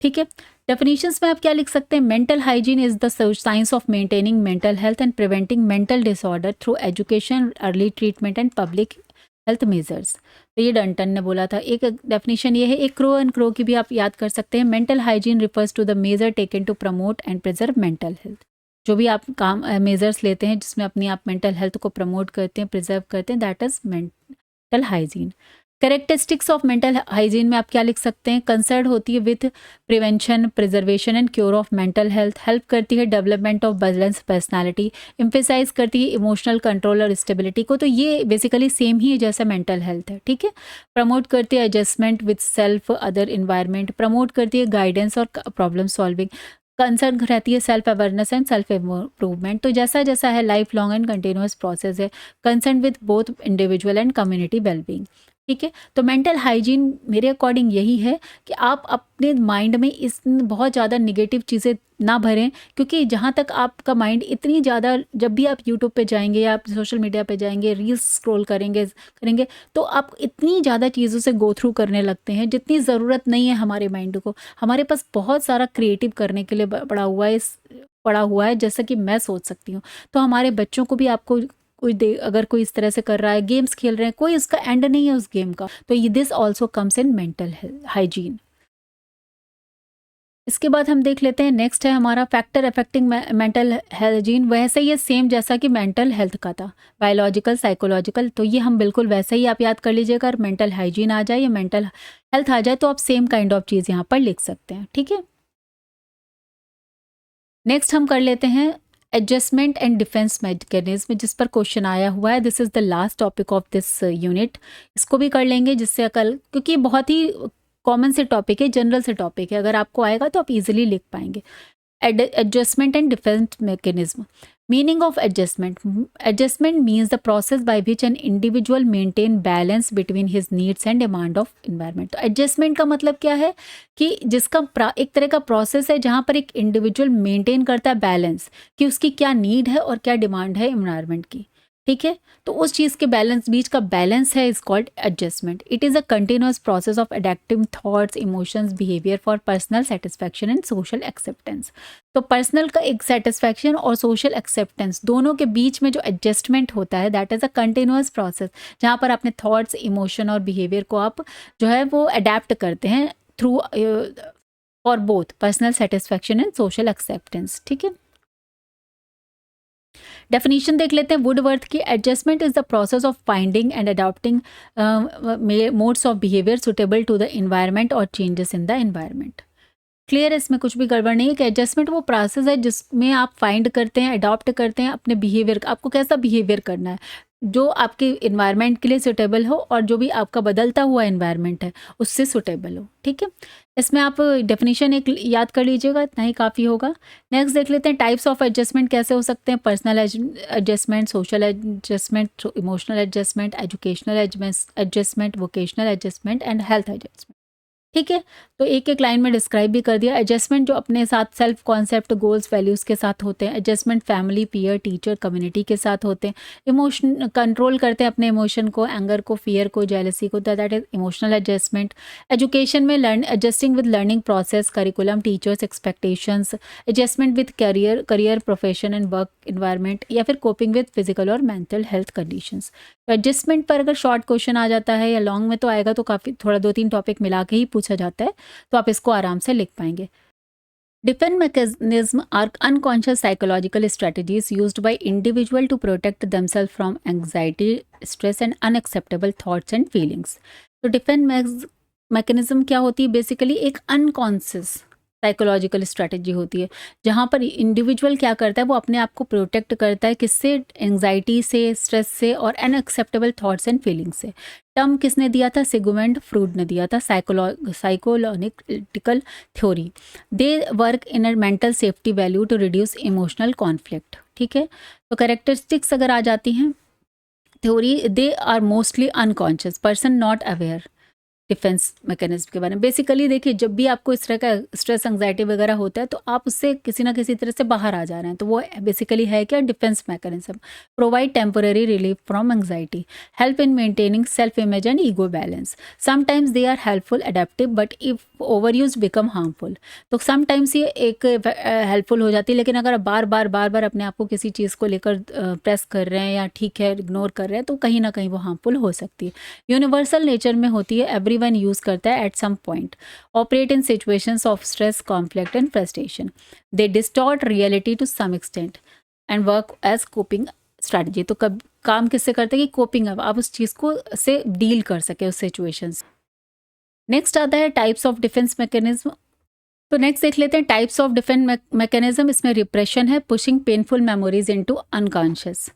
ठीक है। डेफिनेशंस में आप क्या लिख सकते हैं, mental hygiene is the science of maintaining mental health and preventing mental disorder through education, early treatment and public health measures. तो ये डंटन ने बोला था। एक डेफिनेशन ये है, एक क्रो एंड क्रो की भी आप याद कर सकते हैं। Mental hygiene refers to the measure taken to promote and preserve mental health. जो भी आप काम मेजर्स लेते हैं जिसमें अपनी आप मेंटल हेल्थ को प्रमोट करते हैं, प्रिजर्व करते हैं, that is mental hygiene. Characteristics of mental hygiene में आप क्या लिख सकते हैं, कंसर्न होती है with prevention, preservation and cure of mental health, help करती है development of balance personality, emphasize करती है इमोशनल कंट्रोल और स्टेबिलिटी को। तो ये बेसिकली सेम ही है जैसा मेंटल हेल्थ है, ठीक है। प्रमोट करती है adjustment with self other environment, promote करती है गाइडेंस और प्रॉब्लम सॉल्विंग, कंसर्न रहती है self awareness and self improvement. तो जैसा जैसा है life long and continuous process है, concern with both individual and community wellbeing, ठीक है। तो मेंटल हाइजीन मेरे अकॉर्डिंग यही है कि आप अपने माइंड में इस बहुत ज़्यादा निगेटिव चीज़ें ना भरें, क्योंकि जहाँ तक आपका माइंड इतनी ज़्यादा, जब भी आप यूट्यूब पे जाएंगे या आप सोशल मीडिया पे जाएंगे, रील्स स्क्रॉल करेंगे तो आप इतनी ज़्यादा चीज़ों से गो थ्रू करने लगते हैं जितनी ज़रूरत नहीं है हमारे माइंड को। हमारे पास बहुत सारा क्रिएटिव करने के लिए पड़ा हुआ है, जैसा कि मैं सोच सकती हूँ। तो हमारे बच्चों को भी आपको अगर कोई इस तरह से कर रहा है, गेम्स खेल रहे हैं, कोई उसका एंड नहीं है उस गेम का, तो ये this also comes in mental hygiene. इसके बाद हम देख लेते हैं, नेक्स्ट है हमारा फैक्टर अफेक्टिंग मेंटल हाइजीन। वैसे ये सेम जैसा कि मेंटल हेल्थ का था, बायोलॉजिकल, साइकोलॉजिकल, तो ये हम बिल्कुल वैसे ही आप याद कर लीजिएगा। अगर मेंटल हाइजीन आ जाए या मेंटल हेल्थ आ जाए तो आप सेम काइंड ऑफ चीज़ यहाँ पर लिख सकते हैं, ठीक है। नेक्स्ट हम कर लेते हैं एडजस्टमेंट एंड डिफेंस मैकेनिज्म, जिस पर क्वेश्चन आया हुआ है। This is the last topic of this unit. इसको भी कर लेंगे जिससे कल, क्योंकि बहुत ही कॉमन से टॉपिक है, जनरल से टॉपिक है, अगर आपको आएगा तो आप इजीली लिख पाएंगे। Adjustment and defense mechanism. Meaning of adjustment. Adjustment means the process by which an individual maintain balance between his needs and demand of environment. तो adjustment का मतलब क्या है कि जिसका एक तरह का प्रोसेस है जहाँ पर एक इंडिविजुअल मेंटेन करता है बैलेंस, कि उसकी क्या नीड है और क्या डिमांड है इन्वायरमेंट की, ठीक है। तो उस चीज़ के बीच का बैलेंस है, is called adjustment. It is a continuous process of adapting thoughts, emotions, behaviour for personal satisfaction and social acceptance. तो पर्सनल का एक सेटिस्फैक्शन और सोशल एक्सेप्टेंस दोनों के बीच में जो एडजस्टमेंट होता है, that is a continuous process, जहाँ पर अपने थॉट्स, इमोशन और बिहेवियर को आप जो है वो अडेप्ट करते हैं through for both personal satisfaction and social acceptance, ठीक है। डेफिनेशन देख लेते हैं वुडवर्थ की। Adjustment is the process of finding and adopting modes of behaviour suitable to the environment और changes in the environment. Clear है, इसमें कुछ भी गड़बड़ नहीं है कि एडजस्टमेंट वो प्रोसेस है जिसमें आप फाइंड करते हैं, अडॉप्ट करते हैं अपने बिहेवियर, आपको कैसा बिहेवियर करना है, जो आपके इन्वायरमेंट के लिए सुटेबल हो और जो भी आपका बदलता हुआ इन्वायरमेंट है उससे सुटेबल हो। ठीक है, इसमें आप डेफिनेशन एक याद कर लीजिएगा, इतना ही काफ़ी होगा। नेक्स्ट देख लेते हैं टाइप्स ऑफ एडजस्टमेंट कैसे हो सकते हैं। Personal adjustment, social adjustment, emotional adjustment, educational adjustment, vocational adjustment and health adjustment. ठीक है, तो एक एक लाइन में डिस्क्राइब भी कर दिया। एडजस्टमेंट जो अपने साथ सेल्फ कॉन्सेप्ट, गोल्स, वैल्यूज़ के साथ होते हैं। Adjustment family, peer, teacher, community के साथ होते हैं। इमोशन कंट्रोल करते हैं अपने इमोशन को, एंगर को, फियर को, जेलसी को, that is emotional adjustment. Education में adjusting with learning process, curriculum, teachers expectations. Adjustment with career, profession and work environment, या फिर कोपिंग विद फिजिकल और मेंटल हेल्थ कंडीशंस। तो एडजस्टमेंट पर अगर शॉर्ट क्वेश्चन आ जाता है या लॉन्ग में तो आएगा तो काफ़ी थोड़ा 2-3 टॉपिक मिला के ही पूछा जाता है, तो आप इसको आराम से लिख पाएंगे। Defence mechanism are unconscious psychological strategies used by individual to protect themselves from anxiety, stress and unacceptable thoughts and feelings। तो डिफेंस मैकेनिज्म क्या होती है? बेसिकली एक अनकॉन्शियस साइकोलॉजिकल स्ट्रैटेजी होती है जहाँ पर इंडिविजुअल क्या करता है, वो अपने आप को प्रोटेक्ट करता है किससे? एंजाइटी से, स्ट्रेस से और अनएक्सेप्टेबल थॉट्स एंड फीलिंग्स से। टर्म किसने दिया था? सिगमंड फ्रूड ने दिया था, psychological theory. They work in a mental safety valve to reduce emotional conflict. ठीक है, तो कैरेक्टरिस्टिक्स अगर आ जाती हैं theory, they are mostly unconscious, person not aware. Defence mechanism के बारे में बेसिकली देखिए, जब भी आपको इस तरह का स्ट्रेस एंग्जाइटी वगैरह होता है तो आप उससे किसी ना किसी तरह से बाहर आ जा रहे हैं, तो वो बेसिकली है क्या? Defence mechanism. Provide temporary relief from anxiety, help in maintaining self image and ego balance. Sometimes they are helpful adaptive but if over use become harmful. तो समटाइम्स ये एक हेल्पफुल हो जाती है, लेकिन अगर आप बार बार अपने आप को किसी चीज़ को लेकर प्रेस कर रहे हैं या ठीक है इग्नोर कर रहे हैं तो कहीं ना कहीं वो हार्मफुल हो सकती है। यूनिवर्सल नेचर में होती है, एवरीवन यूज करता है at some point. Operate in situations of stress, conflict and frustration. They distort reality to some extent and work as coping strategy. तो कब काम किससे करते हैं कि कोपिंग, अब आप उस चीज़ को से डील कर सके उस सिचुएशन से। नेक्स्ट आता है टाइप्स ऑफ डिफेंस मैकेनिज्म। तो नेक्स्ट देख लेते हैं टाइप्स ऑफ डिफेंस मैकेनिज्म। इसमें रिप्रेशन है, pushing painful memories into unconscious.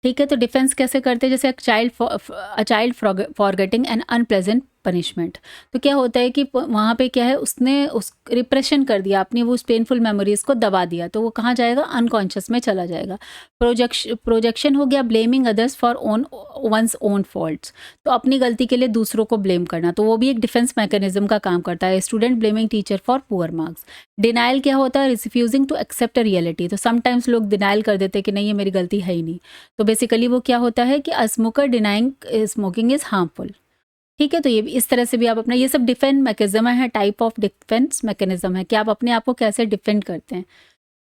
ठीक है, तो डिफेंस कैसे करते हैं? जैसे child forgetting N unpleasant punishment. तो क्या होता है कि वहाँ पे क्या है, उसने उस रिप्रेशन कर दिया, अपनी वो उस पेनफुल मेमोरीज को दबा दिया, तो वो कहाँ जाएगा? अनकॉन्शियस में चला जाएगा। प्रोजेक्शन हो गया, blaming others for one's own faults. तो अपनी गलती के लिए दूसरों को ब्लेम करना, तो वो भी एक डिफेंस मैकेनिज्म का काम करता है। Student blaming teacher for poor marks. Denial क्या होता है? Refusing to accept a reality. तो समटाइम्स लोग डिनाइल कर देते हैं कि नहीं ये मेरी गलती है ही नहीं, तो बेसिकली वो क्या होता है कि a smoker denying smoking is harmful. ठीक है, तो ये इस तरह से भी आप अपना, ये सब डिफेंस मैकेनिज्म है, टाइप ऑफ डिफेंस मैकेनिज्म है कि आप अपने आप को कैसे डिफेंड करते हैं।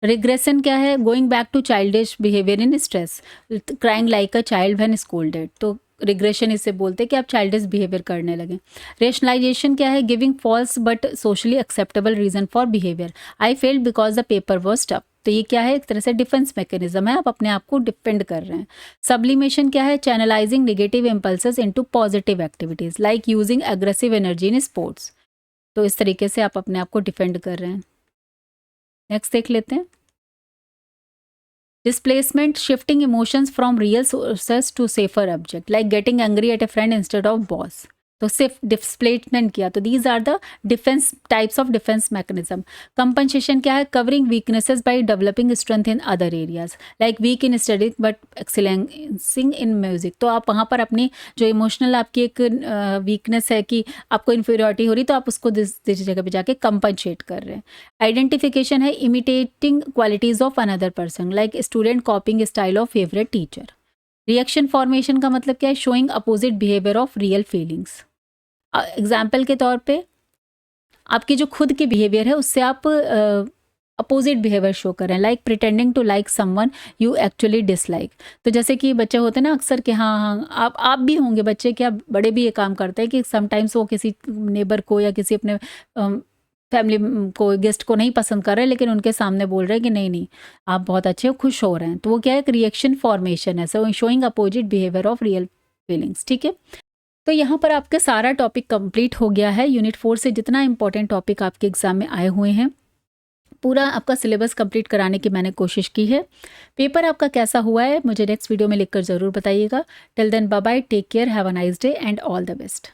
रिग्रेशन क्या है? Going back to childish behaviour in stress, crying like a child when scolded. तो रिग्रेशन इसे बोलते हैं कि आप चाइल्डिश बिहेवियर करने लगे। रेशनलाइजेशन क्या है? Giving false but socially acceptable reason for behaviour, I failed because the paper was tough. तो ये क्या है? एक तरह से डिफेंस मैकेनिज्म है, आप अपने आप को डिफेंड कर रहे हैं। सब्लिमेशन क्या है? Channelising negative impulses into positive activities like using aggressive energy in sports. तो इस तरीके से आप अपने आप को डिफेंड कर रहे हैं। नेक्स्ट देख लेते हैं displacement, shifting emotions from real sources to safer object like getting angry at a friend instead of boss. तो सिर्फ डिस्प्लेसमेंट किया, तो these are the defence types of defence mechanism. Compensation क्या है? Covering weaknesses by developing strength in other areas like weak in study but excellencing in music. तो आप वहाँ पर अपनी जो इमोशनल आपकी एक वीकनेस है कि आपको इन्फीरियरिटी हो रही, तो आप उसको दूसरी जगह पे जाके कंपनसेट कर रहे हैं। आइडेंटिफिकेशन है imitating qualities of another person like student कॉपिंग style of favourite teacher. Reaction formation का मतलब क्या है? Showing opposite behaviour of real feelings. Example के तौर पे आपकी जो खुद की बिहेवियर है उससे आप अपोजिट बिहेवियर शो कर रहे हैं, like pretending to like someone you actually dislike. तो जैसे कि बच्चे होते हैं ना अक्सर कि हाँ आप भी होंगे बच्चे, क्या बड़े भी ये काम करते हैं कि समटाइम्स वो किसी नेबर को या किसी अपने फैमिली को, गेस्ट को नहीं पसंद कर रहे हैं, लेकिन उनके सामने बोल रहे हैं कि नहीं आप बहुत अच्छे हो, खुश हो रहे हैं। तो वो क्या है? एक रिएक्शन फॉर्मेशन है, so showing opposite behaviour of real feelings. ठीक है, तो यहाँ पर आपका सारा टॉपिक कंप्लीट हो गया है। यूनिट 4 से जितना इंपॉर्टेंट टॉपिक आपके एग्जाम में आए हुए हैं पूरा आपका सिलेबस कंप्लीट कराने की मैंने कोशिश की है। पेपर आपका कैसा हुआ है मुझे नेक्स्ट वीडियो में लिखकर ज़रूर बताइएगा। Till then bye bye, take care, have a nice day and all the best.